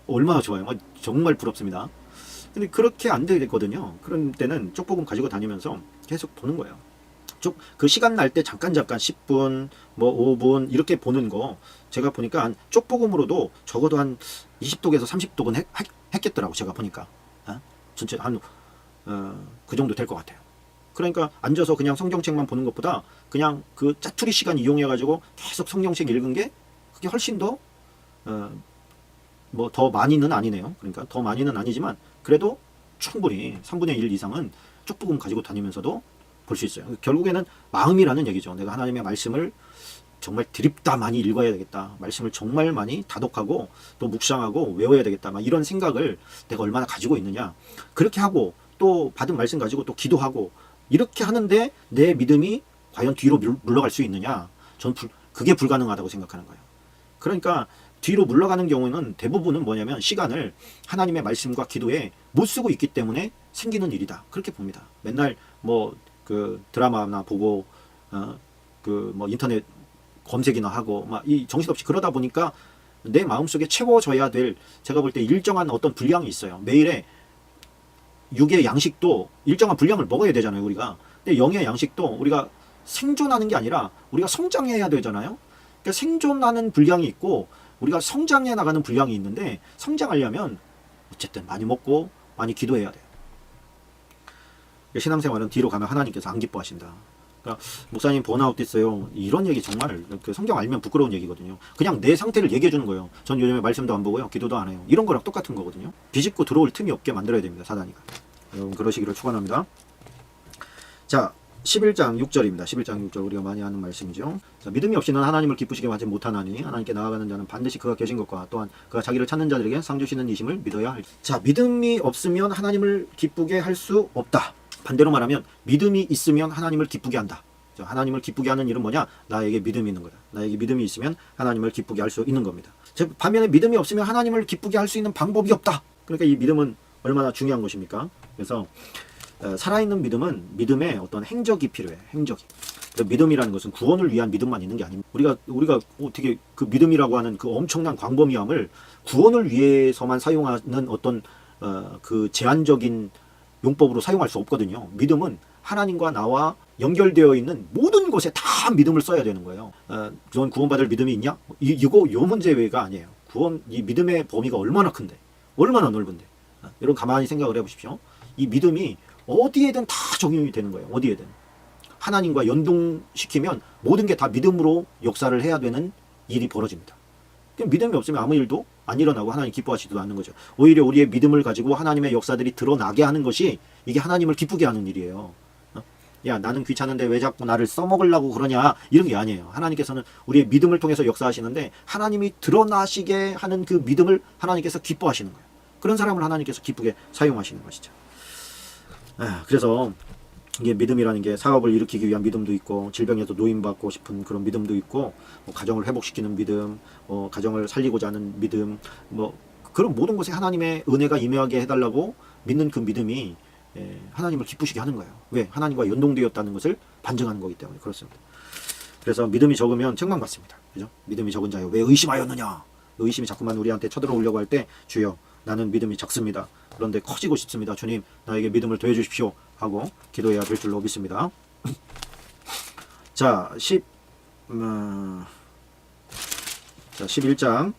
얼마나 좋아요. 정말 부럽습니다. 근데 그렇게 안 되거든요. 그런 때는 쪽복음 가지고 다니면서 계속 보는 거예요. 그 시간 날 때 잠깐 10분 뭐 5분 이렇게 보는 거 제가 보니까 한 쪽복음으로도 적어도 한 20독에서 30독은 했겠더라고. 제가 보니까 전체 한 그 정도 될 것 같아요. 그러니까 앉아서 그냥 성경책만 보는 것보다 그냥 그 짜투리 시간 이용해 가지고 계속 성경책 읽은 게 그게 훨씬 더 뭐 더 많이는 아니네요. 그러니까 더 많이는 아니지만 그래도 충분히 3분의 1 이상은 쪽복음 가지고 다니면서도 볼 수 있어요. 결국에는 마음이라는 얘기죠. 내가 하나님의 말씀을 정말 드립다 많이 읽어야 되겠다. 말씀을 정말 많이 다독하고 또 묵상하고 외워야 되겠다. 막 이런 생각을 내가 얼마나 가지고 있느냐. 그렇게 하고 또 받은 말씀 가지고 또 기도하고 이렇게 하는데 내 믿음이 과연 뒤로 물러갈 수 있느냐. 전 그게 불가능하다고 생각하는 거예요. 그러니까 뒤로 물러가는 경우는 대부분은 뭐냐면 시간을 하나님의 말씀과 기도에 못 쓰고 있기 때문에 생기는 일이다. 그렇게 봅니다. 맨날 뭐 그 드라마나 보고 그 뭐 인터넷 검색이나 하고 막 이 정신없이 그러다 보니까 내 마음속에 채워져야 될 제가 볼 때 일정한 어떤 분량이 있어요. 매일에 육의 양식도 일정한 분량을 먹어야 되잖아요, 우리가. 근데 영의 양식도 우리가 생존하는 게 아니라 우리가 성장해야 되잖아요. 그러니까 생존하는 분량이 있고 우리가 성장해 나가는 분량이 있는데 성장하려면 어쨌든 많이 먹고 많이 기도해야 돼요. 신앙생활은 뒤로 가면 하나님께서 안 기뻐하신다. 그러니까 목사님 번아웃 됐어요. 이런 얘기 정말 그 성경 알면 부끄러운 얘기거든요. 그냥 내 상태를 얘기해 주는 거예요. 전 요즘에 말씀도 안 보고요. 기도도 안 해요. 이런 거랑 똑같은 거거든요. 비집고 들어올 틈이 없게 만들어야 됩니다. 사단이가. 여러분 그러시기를 축원합니다. 자, 11장 6절입니다. 11장 6절 우리가 많이 하는 말씀이죠. 자, 믿음이 없이는 하나님을 기쁘시게 하지 못하나니 하나님께 나아가는 자는 반드시 그가 계신 것과 또한 그가 자기를 찾는 자들에게 상 주시는 이심을 믿어야 할. 자, 믿음이 없으면 하나님을 기쁘게 할 수 없다. 반대로 말하면 믿음이 있으면 하나님을 기쁘게 한다. 하나님을 기쁘게 하는 일은 뭐냐? 나에게 믿음이 있는 거다. 나에게 믿음이 있으면 하나님을 기쁘게 할 수 있는 겁니다. 반면에 믿음이 없으면 하나님을 기쁘게 할 수 있는 방법이 없다. 그러니까 이 믿음은 얼마나 중요한 것입니까? 그래서 살아있는 믿음은 믿음의 어떤 행적이 필요해. 행적이. 믿음이라는 것은 구원을 위한 믿음만 있는 게 아닙니다. 우리가 어떻게 그 믿음이라고 하는 그 엄청난 광범위함을 구원을 위해서만 사용하는 어떤 그 제한적인 용법으로 사용할 수 없거든요. 믿음은 하나님과 나와 연결되어 있는 모든 곳에 다 믿음을 써야 되는 거예요. 넌 구원받을 믿음이 있냐? 요 문제 외가 아니에요. 이 믿음의 범위가 얼마나 큰데, 얼마나 넓은데. 여러분 가만히 생각을 해보십시오. 이 믿음이 어디에든 다 적용이 되는 거예요. 어디에든. 하나님과 연동시키면 모든 게 다 믿음으로 역사를 해야 되는 일이 벌어집니다. 믿음이 없으면 아무 일도 안 일어나고 하나님 기뻐하시지도 않는 거죠. 오히려 우리의 믿음을 가지고 하나님의 역사들이 드러나게 하는 것이 이게 하나님을 기쁘게 하는 일이에요. 야, 나는 귀찮은데 왜 자꾸 나를 써먹으려고 그러냐, 이런 게 아니에요. 하나님께서는 우리의 믿음을 통해서 역사하시는데 하나님이 드러나시게 하는 그 믿음을 하나님께서 기뻐하시는 거예요. 그런 사람을 하나님께서 기쁘게 사용하시는 것이죠. 그래서 이게 믿음이라는 게 사업을 일으키기 위한 믿음도 있고, 질병에서 노인받고 싶은 그런 믿음도 있고, 뭐 가정을 회복시키는 믿음, 가정을 살리고자 하는 믿음, 뭐 그런 모든 곳에 하나님의 은혜가 임하게 해달라고 믿는 그 믿음이 하나님을 기쁘시게 하는 거예요. 왜? 하나님과 연동되었다는 것을 반증하는 거기 때문에 그렇습니다. 그래서 믿음이 적으면 책망받습니다. 그죠? 믿음이 적은 자여 왜 의심하였느냐? 의심이 자꾸만 우리한테 쳐들어오려고 할 때 주여 나는 믿음이 적습니다. 그런데 커지고 싶습니다. 주님 나에게 믿음을 더해 주십시오 하고 기도해야 될 줄로 믿습니다. 자, 11장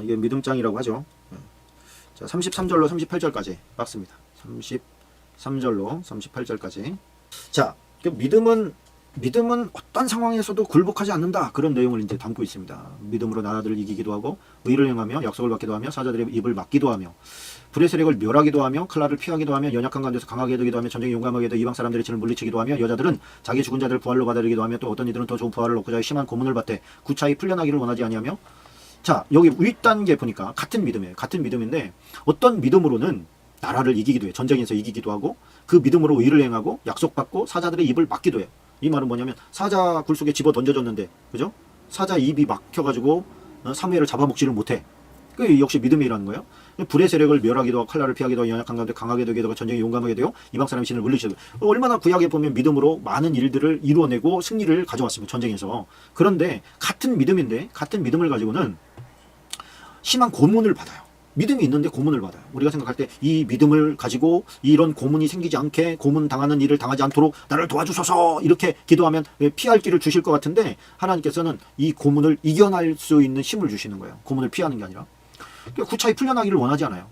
이게 믿음장이라고 하죠. 자, 33절로 38절까지 봤습니다. 33절로 38절까지. 자, 믿음은 어떤 상황에서도 굴복하지 않는다. 그런 내용을 이제 담고 있습니다. 믿음으로 나라들을 이기기도 하고 의를 행하며 약속을 받기도 하며 사자들의 입을 막기도 하며 불의 세력을 멸하기도 하며 칼날을 피하기도 하며 연약한 가운데서 강하게 되기도 하며 전쟁에 용감하게 되어 이방 사람들의 진을 물리치기도 하며 여자들은 자기 죽은 자들을 부활로 받아들이기도 하며 또 어떤 이들은 더 좋은 부활을 얻고자 심한 고문을 받되 구차히 풀려나기를 원하지 아니하며. 자, 여기 윗단계 보니까 같은 믿음이에요. 같은 믿음인데 어떤 믿음으로는 나라를 이기기도 해요. 전쟁에서 이기기도 하고 그 믿음으로 의를 행하고 약속받고 사자들의 입을 막기도 해요. 이 말은 뭐냐면 사자 굴 속에 집어 던져졌는데 그죠? 사자 입이 막혀가지고 사무엘을 잡아먹지를 못해. 그 역시 믿음이라는 거예요. 불의 세력을 멸하기도 하고 칼날을 피하기도 하고 연약한 가운데 강하게 되기도 하고 전쟁에 용감하게 되고 이방 사람의 신을 물리치기도 하고 얼마나 구약에 보면 믿음으로 많은 일들을 이루어내고 승리를 가져왔습니다. 전쟁에서. 그런데 같은 믿음인데 같은 믿음을 가지고는 심한 고문을 받아요. 믿음이 있는데 고문을 받아요. 우리가 생각할 때 이 믿음을 가지고 이런 고문이 생기지 않게 고문 당하는 일을 당하지 않도록 나를 도와주소서 이렇게 기도하면 피할 길을 주실 것 같은데 하나님께서는 이 고문을 이겨낼 수 있는 힘을 주시는 거예요. 고문을 피하는 게 아니라. 구차히 풀려나기를 원하지 않아요.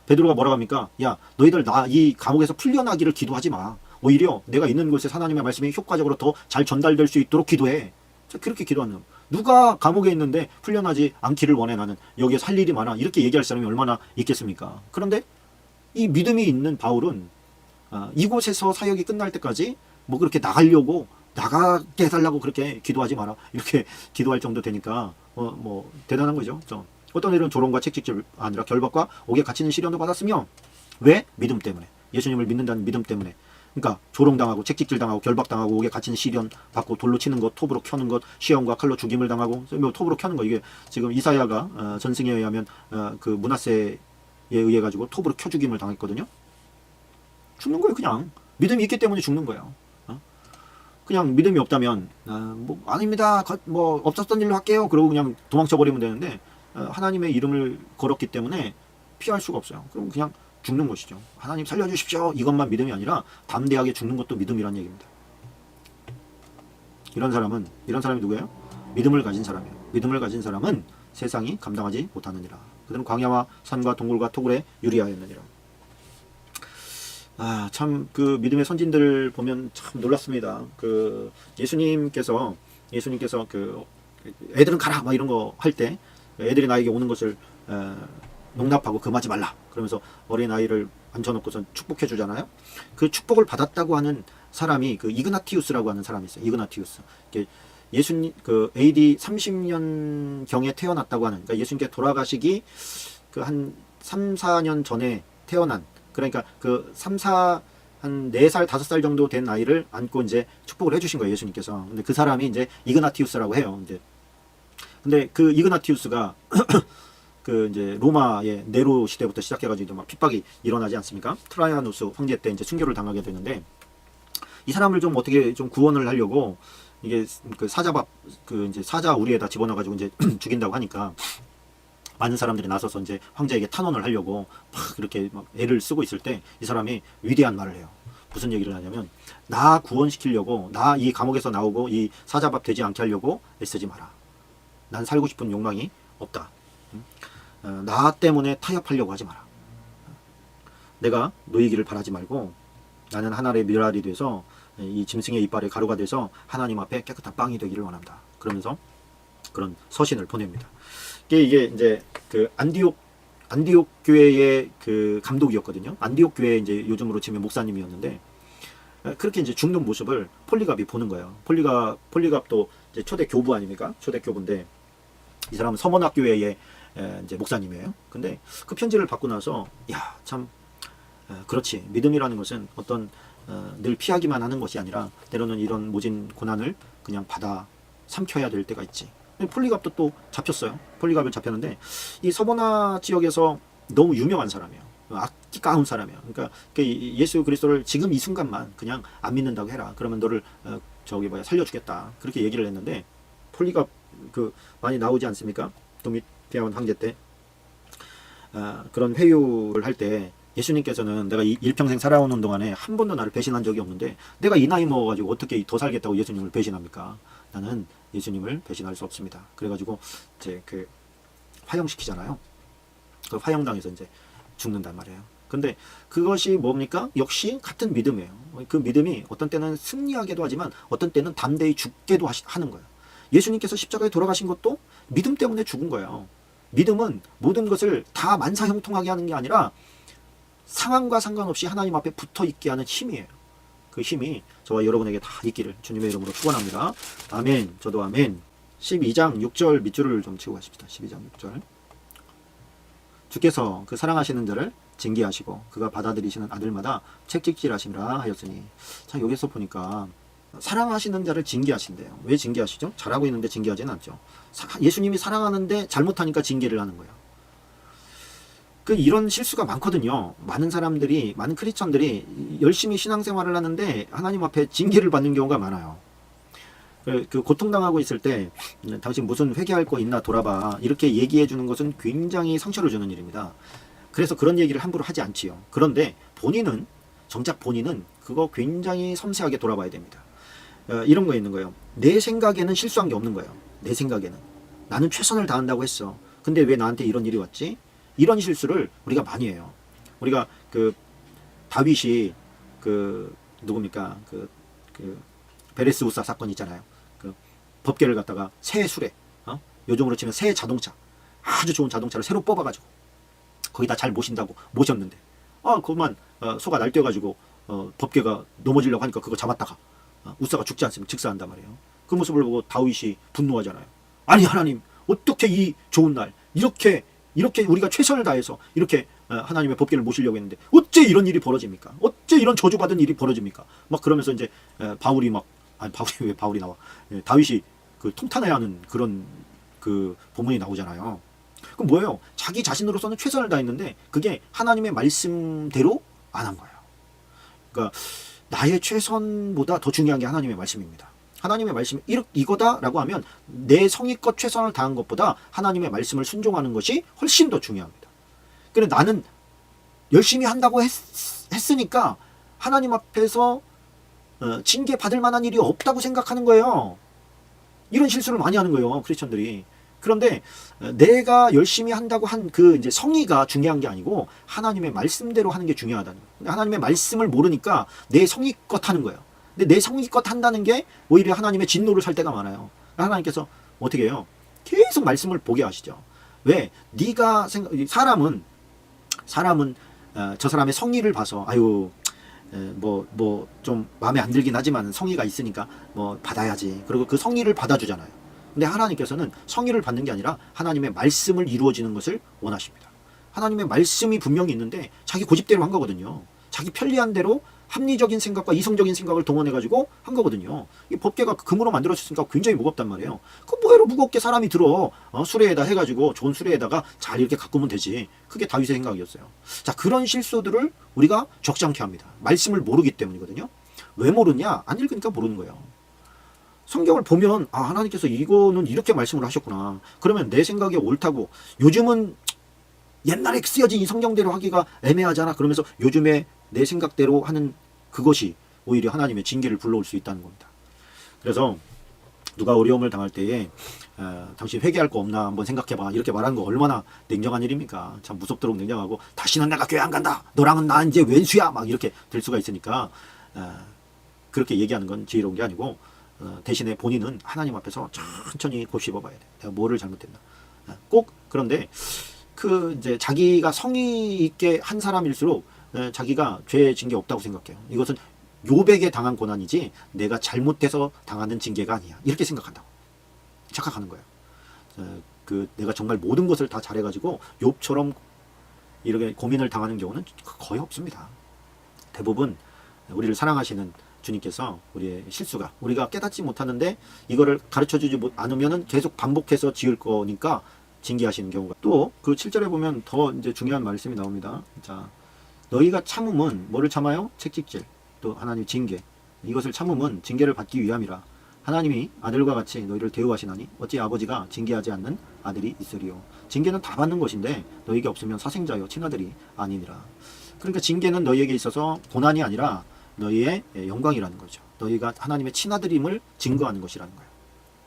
베드로가 뭐라고 합니까? 야 너희들 나 이 감옥에서 풀려나기를 기도하지 마. 오히려 내가 있는 곳에 하나님의 말씀이 효과적으로 더 잘 전달될 수 있도록 기도해. 그렇게 기도하는 거예요. 누가 감옥에 있는데 풀려나지 않기를 원해 나는 여기에 살 일이 많아 이렇게 얘기할 사람이 얼마나 있겠습니까? 그런데 이 믿음이 있는 바울은 이곳에서 사역이 끝날 때까지 그렇게 나가게 해달라고 그렇게 기도하지 마라 이렇게 기도할 정도 되니까 대단한 거죠. 어떤 일은 조롱과 채찍질 아니라 결박과 옥에 갇히는 시련도 받았으며 왜? 믿음 때문에 예수님을 믿는다는 믿음 때문에. 그러니까 조롱당하고 채찍질당하고 결박당하고 옥에 갇히는 시련 받고 돌로 치는 것, 톱으로 켜는 것, 시험과 칼로 죽임을 당하고 톱으로 켜는 거 이게 지금 이사야가 전승에 의하면 그 므낫세에 의해 가지고 톱으로 켜 죽임을 당했거든요. 죽는 거예요. 그냥 믿음이 있기 때문에 죽는 거예요. 그냥 믿음이 없다면 아닙니다. 없었던 일로 할게요. 그러고 그냥 도망쳐 버리면 되는데 하나님의 이름을 걸었기 때문에 피할 수가 없어요. 그럼 그냥 죽는 것이죠. 하나님 살려주십시오. 이것만 믿음이 아니라 담대하게 죽는 것도 믿음이라는 얘기입니다. 이런 사람이 누구예요? 믿음을 가진 사람이에요. 믿음을 가진 사람은 세상이 감당하지 못하느니라. 그들은 광야와 산과 동굴과 토굴에 유리하였느니라. 참 그 믿음의 선진들 보면 참 놀랍습니다. 그 예수님께서 그 애들은 가라 막 이런 거 할 때 애들이 나에게 오는 것을 용납하고 금하지 말라. 그러면서 어린아이를 앉혀놓고선 축복해 주잖아요. 그 축복을 받았다고 하는 사람이 그 이그나티우스라고 하는 사람이 있어요. 이그나티우스. 예수님 그 AD 30년 경에 태어났다고 하는, 그러니까 예수님께 돌아가시기 그 한 3, 4년 전에 태어난, 그러니까 그 3, 4, 한 4살, 5살 정도 된 아이를 안고 이제 축복을 해주신 거예요, 예수님께서. 근데 그 사람이 이제 이그나티우스라고 해요. 근데 그 이그나티우스가 그 이제 로마의 네로 시대부터 시작해가지고 막 핍박이 일어나지 않습니까? 트라이아누스 황제 때 이제 순교를 당하게 되는데, 이 사람을 좀 어떻게 좀 구원을 하려고 이게 그 사자밥 그 이제 사자 우리에다 집어넣어가지고 이제 죽인다고 하니까 많은 사람들이 나서서 이제 황제에게 탄원을 하려고 막 이렇게 막 애를 쓰고 있을 때 이 사람이 위대한 말을 해요. 무슨 얘기를 하냐면, 나 구원시키려고, 나 이 감옥에서 나오고 이 사자밥 되지 않게 하려고 애쓰지 마라. 난 살고 싶은 욕망이 없다. 나 때문에 타협하려고 하지 마라. 내가 놓이기를 바라지 말고 나는 하늘의 미랄이 돼서 이 짐승의 이빨에 가루가 돼서 하나님 앞에 깨끗한 빵이 되기를 원한다. 그러면서 그런 서신을 보냅니다. 이게 이제 그 안디옥 교회의 그 감독이었거든요. 안디옥 교회 이제 요즘으로 치면 목사님이었는데, 그렇게 이제 죽는 모습을 폴리갑이 보는 거예요. 폴리갑도 이제 초대 교부 아닙니까? 초대 교부인데 이 사람은 서머낙 교회의 이제 목사님이에요. 근데 그 편지를 받고 나서 참 그렇지, 믿음이라는 것은 어떤 늘 피하기만 하는 것이 아니라 때로는 이런 모진 고난을 그냥 받아 삼켜야 될 때가 있지. 폴리갑도 또 잡혔어요. 폴리갑을 잡혔는데 이 서머낙 지역에서 너무 유명한 사람이에요. 악기까운 사람이야. 그러니까 예수 그리스도를 지금 이 순간만 그냥 안 믿는다고 해라. 그러면 너를 살려주겠다. 그렇게 얘기를 했는데 폴리가 많이 나오지 않습니까? 도미티아온 황제 때 그런 회유를 할 때 예수님께서는 내가 일평생 살아오는 동안에 한 번도 나를 배신한 적이 없는데 내가 이 나이 먹어가지고 어떻게 더 살겠다고 예수님을 배신합니까? 나는 예수님을 배신할 수 없습니다. 그래가지고 이제 화형시키잖아요. 그 화형당해서 이제 죽는단 말이에요. 근데 그것이 뭡니까? 역시 같은 믿음이에요. 그 믿음이 어떤 때는 승리하게도 하지만 어떤 때는 담대히 죽게도 하는 거예요. 예수님께서 십자가에 돌아가신 것도 믿음 때문에 죽은 거예요. 믿음은 모든 것을 다 만사형통하게 하는 게 아니라 상황과 상관없이 하나님 앞에 붙어 있게 하는 힘이에요. 그 힘이 저와 여러분에게 다 있기를 주님의 이름으로 축원합니다. 아멘. 저도 아멘. 12장 6절 밑줄을 좀 치고 가십시다. 12장 6절. 주께서 그 사랑하시는 자를 징계하시고 그가 받아들이시는 아들마다 책찍질하시라 하였으니. 자, 여기서 보니까 사랑하시는 자를 징계하신대요. 왜 징계하시죠? 잘하고 있는데 징계하지는 않죠. 예수님이 사랑하는데 잘못하니까 징계를 하는 거예요. 이런 실수가 많거든요. 많은 사람들이, 많은 크리스천들이 열심히 신앙생활을 하는데 하나님 앞에 징계를 받는 경우가 많아요. 고통당하고 있을 때 당신 무슨 회개할 거 있나 돌아봐 이렇게 얘기해 주는 것은 굉장히 상처를 주는 일입니다. 그래서 그런 얘기를 함부로 하지 않지요. 그런데 정작 본인은 그거 굉장히 섬세하게 돌아봐야 됩니다. 이런 거 있는 거예요. 내 생각에는 실수한 게 없는 거예요. 내 생각에는 나는 최선을 다한다고 했어. 근데 왜 나한테 이런 일이 왔지? 이런 실수를 우리가 많이 해요. 우리가 다윗이 누굽니까? 베레스 우사 사건 있잖아요. 법궤를 갖다가 새 수레, 요즘으로 치면 새 자동차, 아주 좋은 자동차를 새로 뽑아가지고 거기다 잘 모신다고 모셨는데 그만 소가 날뛰어가지고 법궤가 넘어지려고 하니까 그거 잡았다가 우사가 죽지 않으면 즉사한단 말이에요. 그 모습을 보고 다윗이 분노하잖아요. 아니 하나님 어떻게 이 좋은 날 이렇게 우리가 최선을 다해서 이렇게 하나님의 법궤를 모시려고 했는데 어째 이런 일이 벌어집니까? 어째 이런 저주받은 일이 벌어집니까? 막 그러면서 이제 바울이 왜 바울이 나와? 다윗이 통탄해야 하는 그런 본문이 나오잖아요. 그럼 뭐예요? 자기 자신으로서는 최선을 다했는데 그게 하나님의 말씀대로 안 한 거예요. 그러니까 나의 최선보다 더 중요한 게 하나님의 말씀입니다. 하나님의 말씀이 이거다라고 하면 내 성의껏 최선을 다한 것보다 하나님의 말씀을 순종하는 것이 훨씬 더 중요합니다. 그런데 나는 열심히 한다고 했으니까 하나님 앞에서 징계 받을 만한 일이 없다고 생각하는 거예요. 이런 실수를 많이 하는 거예요, 크리스천들이. 그런데 내가 열심히 한다고 한 이제 성의가 중요한 게 아니고 하나님의 말씀대로 하는 게 중요하다는 거예요. 하나님의 말씀을 모르니까 내 성의껏 하는 거예요. 근데 내 성의껏 한다는 게 오히려 하나님의 진노를 살 때가 많아요. 하나님께서 어떻게 해요? 계속 말씀을 보게 하시죠. 왜? 사람은 저 사람의 성의를 봐서 좀 마음에 안 들긴 하지만 성의가 있으니까 받아야지. 그리고 그 성의를 받아주잖아요. 근데 하나님께서는 성의를 받는 게 아니라 하나님의 말씀을 이루어지는 것을 원하십니다. 하나님의 말씀이 분명히 있는데 자기 고집대로 한 거거든요. 자기 편리한 대로 합리적인 생각과 이성적인 생각을 동원해가지고 한 거거든요. 이 법궤가 금으로 만들어졌으니까 굉장히 무겁단 말이에요. 뭐해로 무겁게 사람이 들어? 수레에다 해가지고 좋은 수레에다가 잘 이렇게 가꾸면 되지. 그게 다윗의 생각이었어요. 자, 그런 실수들을 우리가 적지 합니다. 말씀을 모르기 때문이거든요. 왜 모르냐? 안 읽으니까 모르는 거예요. 성경을 보면 하나님께서 이거는 이렇게 말씀을 하셨구나. 그러면 내 생각이 옳다고. 요즘은 옛날에 쓰여진 이 성경대로 하기가 애매하잖아. 그러면서 요즘에 내 생각대로 하는 그것이 오히려 하나님의 징계를 불러올 수 있다는 겁니다. 그래서 누가 어려움을 당할 때에 당신 회개할 거 없나 한번 생각해봐. 이렇게 말하는 거 얼마나 냉정한 일입니까? 참 무섭도록 냉정하고 다시는 내가 교회 안 간다. 너랑은 나 이제 왼수야. 막 이렇게 될 수가 있으니까 그렇게 얘기하는 건 지혜로운 게 아니고 대신에 본인은 하나님 앞에서 천천히 곱씹어 봐야 돼. 내가 뭐를 잘못했나. 그런데 이제 자기가 성의 있게 한 사람일수록 자기가 죄 징계 없다고 생각해요. 이것은 욥에게 당한 고난이지 내가 잘못해서 당하는 징계가 아니야. 이렇게 생각한다고 착각하는 거예요. 내가 정말 모든 것을 다 잘해가지고 욥처럼 이렇게 고민을 당하는 경우는 거의 없습니다. 대부분 우리를 사랑하시는 주님께서 우리의 실수가 우리가 깨닫지 못하는데 이거를 가르쳐주지 않으면은 계속 반복해서 지을 거니까 징계하시는 경우가 또 7절에 보면 더 이제 중요한 말씀이 나옵니다. 자, 너희가 참음은 뭐를 참아요? 책직질, 또 하나님 징계. 이것을 참음은 징계를 받기 위함이라. 하나님이 아들과 같이 너희를 대우하시나니 어찌 아버지가 징계하지 않는 아들이 있으리요. 징계는 다 받는 것인데 너희에게 없으면 사생자요 친아들이 아니니라. 그러니까 징계는 너희에게 있어서 고난이 아니라 너희의 영광이라는 거죠. 너희가 하나님의 친아들임을 증거하는 것이라는 거예요.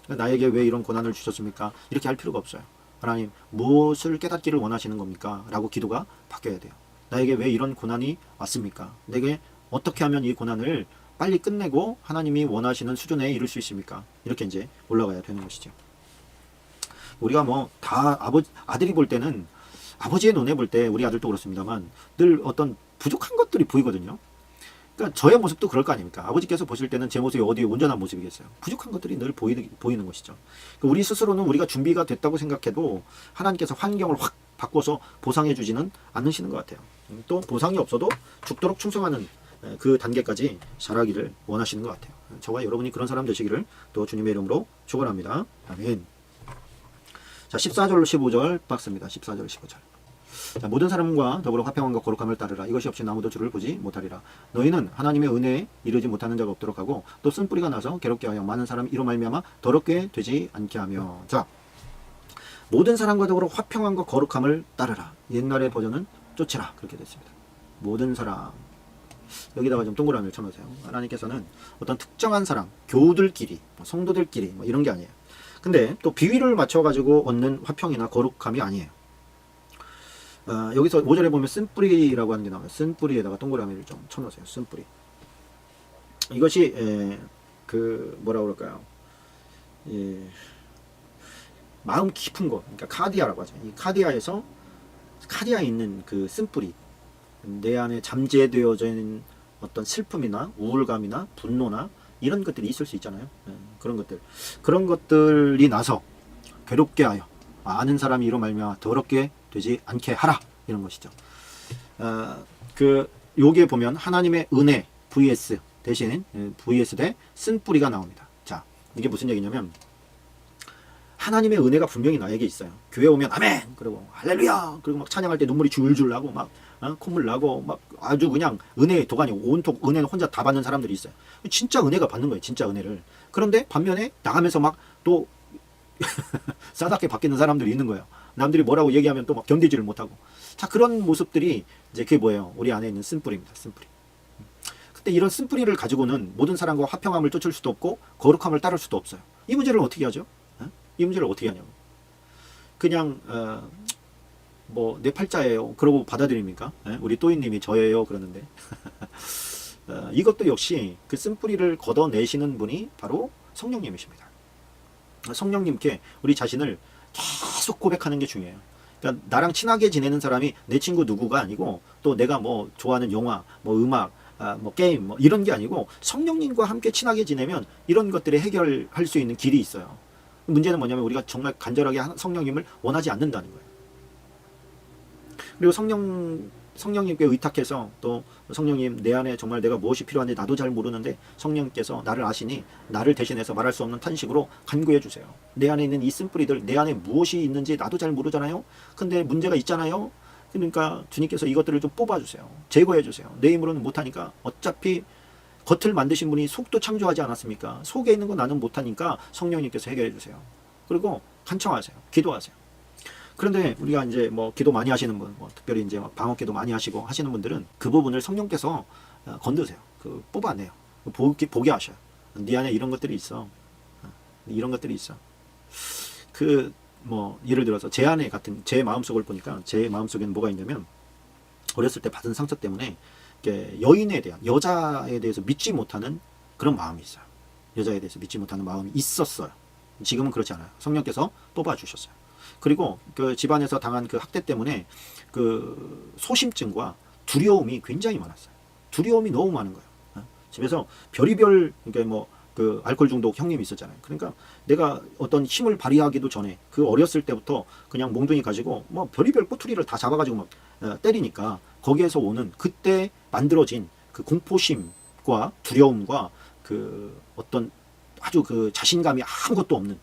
그러니까 나에게 왜 이런 고난을 주셨습니까? 이렇게 할 필요가 없어요. 하나님 무엇을 깨닫기를 원하시는 겁니까? 라고 기도가 바뀌어야 돼요. 나에게 왜 이런 고난이 왔습니까? 내게 어떻게 하면 이 고난을 빨리 끝내고 하나님이 원하시는 수준에 이룰 수 있습니까? 이렇게 이제 올라가야 되는 것이죠. 우리가 뭐 다 아들이 볼 때는, 아버지의 눈에 볼 때 우리 아들도 그렇습니다만 늘 어떤 부족한 것들이 보이거든요. 그러니까 저의 모습도 그럴 거 아닙니까? 아버지께서 보실 때는 제 모습이 어디에 온전한 모습이겠어요? 부족한 것들이 늘 보이는 것이죠. 그러니까 우리 스스로는 우리가 준비가 됐다고 생각해도 하나님께서 환경을 확 바꿔서 보상해 주지는 않으시는 것 같아요. 또 보상이 없어도 죽도록 충성하는 그 단계까지 자라기를 원하시는 것 같아요. 저와 여러분이 그런 사람 되시기를 또 주님의 이름으로 축원합니다. 아멘. 자, 14절 15절 박스입니다. 14절 15절. 자, 모든 사람과 더불어 화평함과 거룩함을 따르라. 이것이 없이 아무도 주를 보지 못하리라. 너희는 하나님의 은혜에 이르지 못하는 자가 없도록 하고 또 쓴뿌리가 나서 괴롭게 하여 많은 사람이 이로 말미암아 더럽게 되지 않게 하며. 자, 모든 사람과 더불어 화평함과 거룩함을 따르라. 옛날의 버전은 쫓으라. 그렇게 됐습니다. 모든 사람. 여기다가 좀 동그라미를 쳐놓으세요. 하나님께서는 어떤 특정한 사람, 교우들끼리, 성도들끼리 이런 게 아니에요. 근데 또 비위를 맞춰가지고 얻는 화평이나 거룩함이 아니에요. 여기서 5절에 보면 쓴뿌리라고 하는 게 나와요. 쓴뿌리에다가 동그라미를 좀 쳐놓으세요. 쓴뿌리. 이것이 그 뭐라 그럴까요? 마음 깊은 곳, 그러니까 카디아라고 하죠. 이 카디아에 있는 그 쓴뿌리, 내 안에 잠재되어져 있는 어떤 슬픔이나 우울감이나 분노나 이런 것들이 있을 수 있잖아요. 그런 것들이 나서 괴롭게 하여 아는 사람이 이로 말미암아 더럽게 되지 않게 하라, 이런 것이죠. 요게 보면 하나님의 은혜 vs 대신 vs 대 쓴뿌리가 나옵니다. 자, 이게 무슨 얘기냐면 하나님의 은혜가 분명히 나에게 있어요. 교회 오면 아멘, 그리고 할렐루야, 그리고 막 찬양할 때 눈물이 줄줄 나고 막 콧물 나고 막 아주 그냥 은혜의 도가니, 온통 은혜는 혼자 다 받는 사람들이 있어요. 진짜 은혜가 받는 거예요. 진짜 은혜를. 그런데 반면에 나가면서 막 또 싸답게 바뀌는 사람들이 있는 거예요. 남들이 뭐라고 얘기하면 또 막 견디지를 못하고. 자, 그런 모습들이 이제 그게 뭐예요? 우리 안에 있는 쓴뿌리입니다. 쓴뿌리. 그때 이런 쓴뿌리를 가지고는 모든 사람과 화평함을 쫓을 수도 없고 거룩함을 따를 수도 없어요. 이 문제를 어떻게 하죠? 이 문제를 어떻게 하냐고. 그냥 내 팔자예요, 그러고 받아들입니까? 우리 또이님이 저예요 그러는데 이것도 역시 그 쓴뿌리를 걷어내시는 분이 바로 성령님이십니다. 성령님께 우리 자신을 계속 고백하는 게 중요해요. 그러니까 나랑 친하게 지내는 사람이 내 친구 누구가 아니고, 또 내가 뭐 좋아하는 영화, 뭐 음악, 뭐 게임, 뭐 이런 게 아니고, 성령님과 함께 친하게 지내면 이런 것들을 해결할 수 있는 길이 있어요. 문제는 뭐냐면 우리가 정말 간절하게 성령님을 원하지 않는다는 거예요. 그리고 성령님께 의탁해서, 또 성령님, 내 안에 정말 내가 무엇이 필요한지 나도 잘 모르는데 성령님께서 나를 아시니 나를 대신해서 말할 수 없는 탄식으로 간구해 주세요. 내 안에 있는 이 쓴뿌리들, 내 안에 무엇이 있는지 나도 잘 모르잖아요. 근데 문제가 있잖아요. 그러니까 주님께서 이것들을 좀 뽑아주세요. 제거해 주세요. 내 힘으로는 못하니까, 어차피 겉을 만드신 분이 속도 창조하지 않았습니까? 속에 있는 거 나는 못하니까 성령님께서 해결해 주세요. 그리고 간청하세요. 기도하세요. 그런데 우리가 이제 기도 많이 하시는 분, 특별히 이제 방언 기도 많이 하시고 하시는 분들은 그 부분을 성령께서 건드세요. 뽑아내요. 보게 하셔요. 네 안에 이런 것들이 있어. 이런 것들이 있어. 예를 들어서 제 안에 제 마음속을 보니까, 제 마음속에는 뭐가 있냐면, 어렸을 때 받은 상처 때문에 여인에 대한, 여자에 대해서 믿지 못하는 그런 마음이 있어요. 여자에 대해서 믿지 못하는 마음이 있었어요. 지금은 그렇지 않아요. 성령께서 뽑아주셨어요. 그리고 그 집안에서 당한 그 학대 때문에 그 소심증과 두려움이 굉장히 많았어요. 두려움이 너무 많은 거예요. 집에서 별의별, 그러니까 그 알코올 중독 형님이 있었잖아요. 그러니까 내가 어떤 힘을 발휘하기도 전에 그 어렸을 때부터 그냥 몽둥이 가지고 별의별 꼬투리를 다 잡아가지고 막 때리니까, 거기에서 오는 그때 만들어진 그 공포심과 두려움과 그 어떤 아주 그 자신감이 아무것도 없는,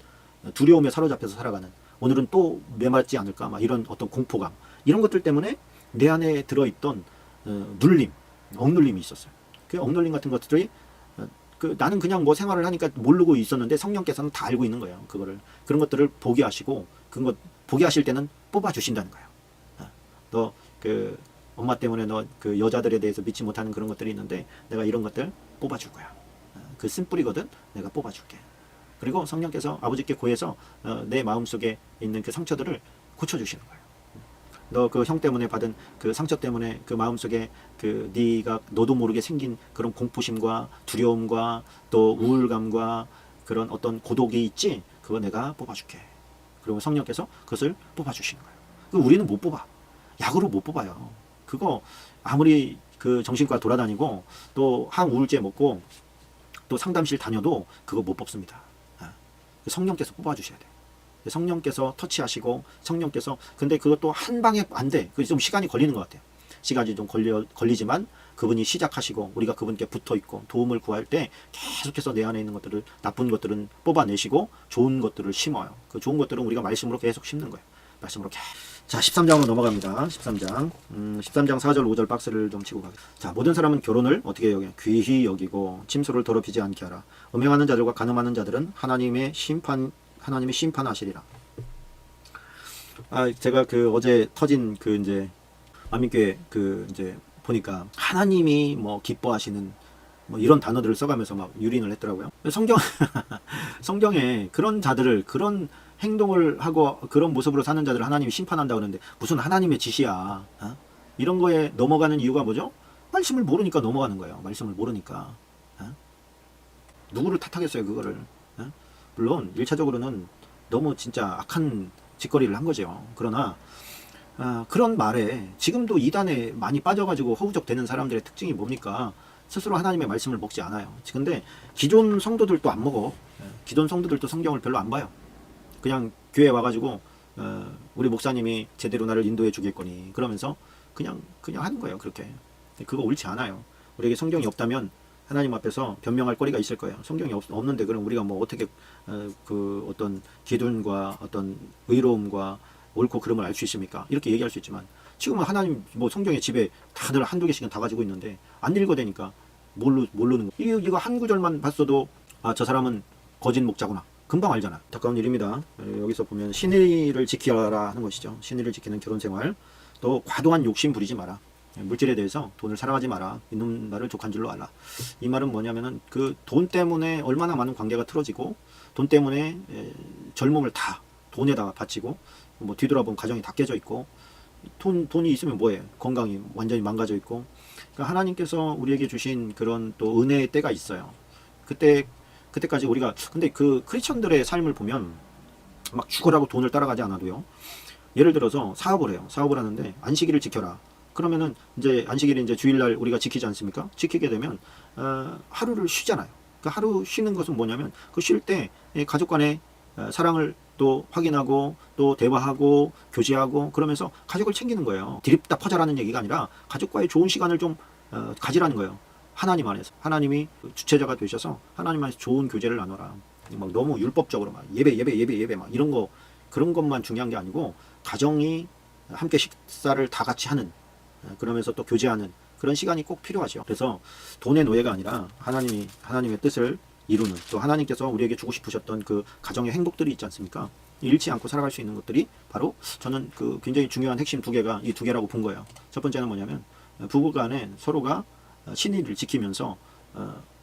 두려움에 사로잡혀서 살아가는, 오늘은 또 매맞지 않을까, 이런 어떤 공포감, 이런 것들 때문에 내 안에 들어있던 눌림, 억눌림이 있었어요. 그 억눌림 같은 것들이 나는 그냥 뭐 생활을 하니까 모르고 있었는데 성령께서는 다 알고 있는 거예요. 그런 것들을 보게 하시고 그것 보게 하실 때는 뽑아 주신다는 거예요. 너 그 엄마 때문에 너 그 여자들에 대해서 믿지 못하는 그런 것들이 있는데 내가 이런 것들 뽑아 줄 거야. 그 쓴뿌리거든. 내가 뽑아 줄게. 그리고 성령께서 아버지께 고해서 내 마음속에 있는 그 상처들을 고쳐 주시는 거예요. 너 그 형 때문에 받은 그 상처 때문에 그 마음속에 그 네가 너도 모르게 생긴 그런 공포심과 두려움과 또 우울감과 그런 어떤 고독이 있지? 그거 내가 뽑아줄게. 그리고 성령께서 그것을 뽑아주시는 거예요. 우리는 못 뽑아. 약으로 못 뽑아요. 그거 아무리 그 정신과 돌아다니고 또 항우울제 먹고 또 상담실 다녀도 그거 못 뽑습니다. 성령께서 뽑아주셔야 돼. 성령께서 터치하시고 성령께서 근데 그것도 한 방에 안 돼. 그게 좀 시간이 걸리는 것 같아요. 시간이 좀 걸리지만 그분이 시작하시고 우리가 그분께 붙어 있고 도움을 구할 때 계속해서 내 안에 있는 것들을 나쁜 것들은 뽑아내시고 좋은 것들을 심어요. 그 좋은 것들은 우리가 말씀으로 계속 심는 거예요. 말씀으로 계속. 자, 13장으로 넘어갑니다. 13장 4절 5절 박스를 좀 치고 가겠습니다. 자, 모든 사람은 결혼을 어떻게 여겨? 귀히 여기고 침소를 더럽히지 않게 하라. 음행하는 자들과 간음하는 자들은 하나님이 심판하시리라. 제가 그 어제 터진 그 이제 만민교회 그 이제 보니까 하나님이 뭐 기뻐하시는 뭐 이런 단어들을 써가면서 막 유린을 했더라고요. 성경에 그런 자들을 그런 행동을 하고 그런 모습으로 사는 자들을 하나님이 심판한다 그러는데 무슨 하나님의 짓이야. 이런 거에 넘어가는 이유가 뭐죠? 말씀을 모르니까 넘어가는 거예요. 말씀을 모르니까. 누구를 탓하겠어요, 그거를. 물론 1차적으로는 너무 진짜 악한 짓거리를 한 거죠. 그러나 그런 말에 지금도 이단에 많이 빠져가지고 허우적대는 사람들의 특징이 뭡니까? 스스로 하나님의 말씀을 먹지 않아요. 근데 기존 성도들도 안 먹어. 기존 성도들도 성경을 별로 안 봐요. 그냥 교회 와가지고 우리 목사님이 제대로 나를 인도해 주겠거니 그러면서 그냥 하는 거예요. 그렇게. 그거 옳지 않아요. 우리에게 성경이 없다면 하나님 앞에서 변명할 거리가 있을 거예요. 성경이 없는데 그럼 우리가 뭐 어떻게 그 어떤 기준과 어떤 의로움과 옳고 그름을 알 수 있습니까? 이렇게 얘기할 수 있지만 지금은 하나님 뭐 성경에 집에 다들 한두 개씩은 다 가지고 있는데 안 읽어대니까 모르는 거. 이거 한 구절만 봤어도 저 사람은 거짓 목자구나. 금방 알잖아. 안타까운 일입니다. 여기서 보면 신의를 지키라 하는 것이죠. 신의를 지키는 결혼생활. 또 과도한 욕심 부리지 마라. 물질에 대해서 돈을 사랑하지 마라. 있는 말을 족한 줄로 알라. 이 말은 뭐냐면은 그 돈 때문에 얼마나 많은 관계가 틀어지고 돈 때문에 젊음을 다 돈에다가 바치고 뭐 뒤돌아보면 가정이 다 깨져 있고 돈이 있으면 뭐해? 건강이 완전히 망가져 있고. 그러니까 하나님께서 우리에게 주신 그런 또 은혜의 때가 있어요. 그때까지 우리가 근데 그 크리스천들의 삶을 보면 막 죽으라고 돈을 따라가지 않아도요. 예를 들어서 사업을 해요. 사업을 하는데 안식일을 지켜라. 그러면은 이제 안식일이 이제 주일날 우리가 지키지 않습니까? 지키게 되면 하루를 쉬잖아요. 그 하루 쉬는 것은 뭐냐면 그 쉴 때 가족 간의 사랑을 또 확인하고 또 대화하고 교제하고 그러면서 가족을 챙기는 거예요. 디립다 퍼자라는 얘기가 아니라 가족과의 좋은 시간을 좀 가지라는 거예요. 하나님 안에서. 하나님이 주체자가 되셔서 하나님 안에서 좋은 교제를 나눠라. 막 너무 율법적으로 막 예배 막 이런 거 그런 것만 중요한 게 아니고 가정이 함께 식사를 다 같이 하는 그러면서 또 교제하는 그런 시간이 꼭 필요하죠. 그래서 돈의 노예가 아니라 하나님의 뜻을 이루는 또 하나님께서 우리에게 주고 싶으셨던 그 가정의 행복들이 있지 않습니까? 잃지 않고 살아갈 수 있는 것들이 바로 저는 그 굉장히 중요한 핵심 두 개라고 본 거예요. 첫 번째는 뭐냐면 부부간에 서로가 신의를 지키면서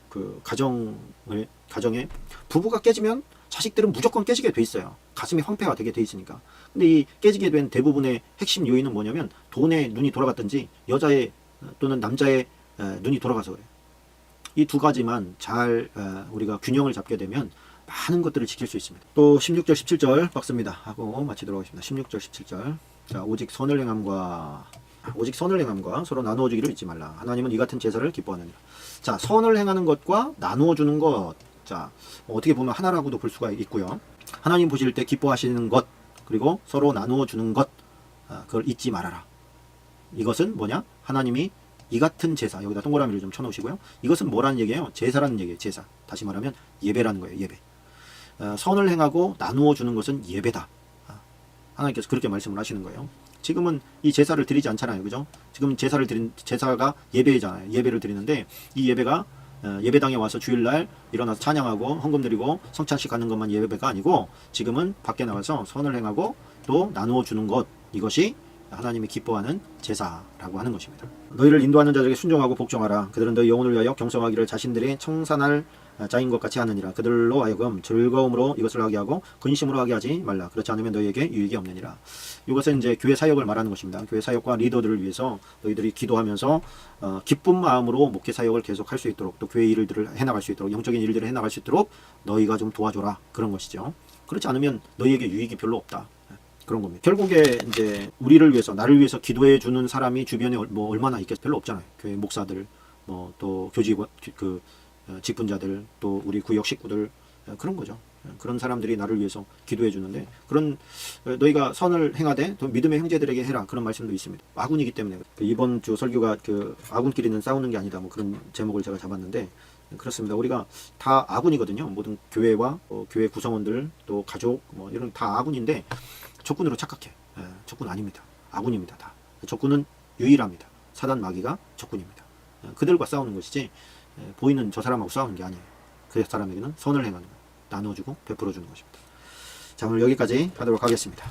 그 가정에 부부가 깨지면 자식들은 무조건 깨지게 돼 있어요. 가슴이 황폐가 되게 돼 있으니까. 근데 이 깨지게 된 대부분의 핵심 요인은 뭐냐면 돈에 눈이 돌아갔든지 여자의 또는 남자의 눈이 돌아가서 그래요. 이 두 가지만 잘 우리가 균형을 잡게 되면 많은 것들을 지킬 수 있습니다. 또 16절 17절 박스입니다 하고 마치도록 하겠습니다. 16절 17절 자 오직 선을 행함과 서로 나누어 주기를 잊지 말라. 하나님은 이 같은 제사를 기뻐하느니라. 자 선을 행하는 것과 나누어 주는 것. 자 어떻게 보면 하나라고도 볼 수가 있고요. 하나님 보실 때 기뻐하시는 것 그리고 서로 나누어 주는 것 그걸 잊지 말아라. 이것은 뭐냐? 하나님이 이 같은 제사 여기다 동그라미를 좀 쳐놓으시고요. 이것은 뭐라는 얘기예요? 제사라는 얘기예요. 제사. 다시 말하면 예배라는 거예요. 예배. 선을 행하고 나누어 주는 것은 예배다. 하나님께서 그렇게 말씀을 하시는 거예요. 지금은 이 제사를 드리지 않잖아요. 그죠? 지금 제사가 예배잖아요. 예배를 드리는데 이 예배가 예배당에 와서 주일날 일어나서 찬양하고 헌금 드리고 성찬식 하는 것만 예배가 아니고 지금은 밖에 나가서 선을 행하고 또 나누어 주는 것, 이것이 하나님이 기뻐하는 제사라고 하는 것입니다. 너희를 인도하는 자들에게 순종하고 복종하라. 그들은 너희 영혼을 위하여 경성하기를 자신들이 청산할 자인 것 같이 하느니라. 그들로 하여금 즐거움으로 이것을 하게 하고 근심으로 하게 하지 말라. 그렇지 않으면 너희에게 유익이 없느니라. 이것은 이제 교회 사역을 말하는 것입니다. 교회 사역과 리더들을 위해서 너희들이 기도하면서 기쁜 마음으로 목회 사역을 계속 할 수 있도록, 또 교회 일들을 해나갈 수 있도록, 영적인 일들을 해나갈 수 있도록 너희가 좀 도와줘라, 그런 것이죠. 그렇지 않으면 너희에게 유익이 별로 없다, 그런 겁니다. 결국에 이제 우리를 위해서, 나를 위해서 기도해 주는 사람이 주변에 뭐 얼마나 있겠어요? 별로 없잖아요. 교회 목사들, 뭐 또 교직원, 직분자들, 또 우리 구역 식구들, 그런 거죠. 그런 사람들이 나를 위해서 기도해 주는데, 그런 너희가 선을 행하되 또 믿음의 형제들에게 해라, 그런 말씀도 있습니다. 아군이기 때문에. 이번 주 설교가 아군끼리는 싸우는 게 아니다, 뭐 그런 제목을 제가 잡았는데, 그렇습니다. 우리가 다 아군이거든요. 모든 교회와 교회 구성원들, 또 가족, 뭐 이런 다 아군인데 적군으로 착각해. 적군 아닙니다. 아군입니다. 다. 적군은 유일합니다. 사단 마귀가 적군입니다. 그들과 싸우는 것이지 보이는 저 사람하고 싸우는 게 아니에요. 그 사람에게는 선을 행하는 것, 나눠주고 베풀어주는 것입니다. 자, 오늘 여기까지 하도록 하겠습니다.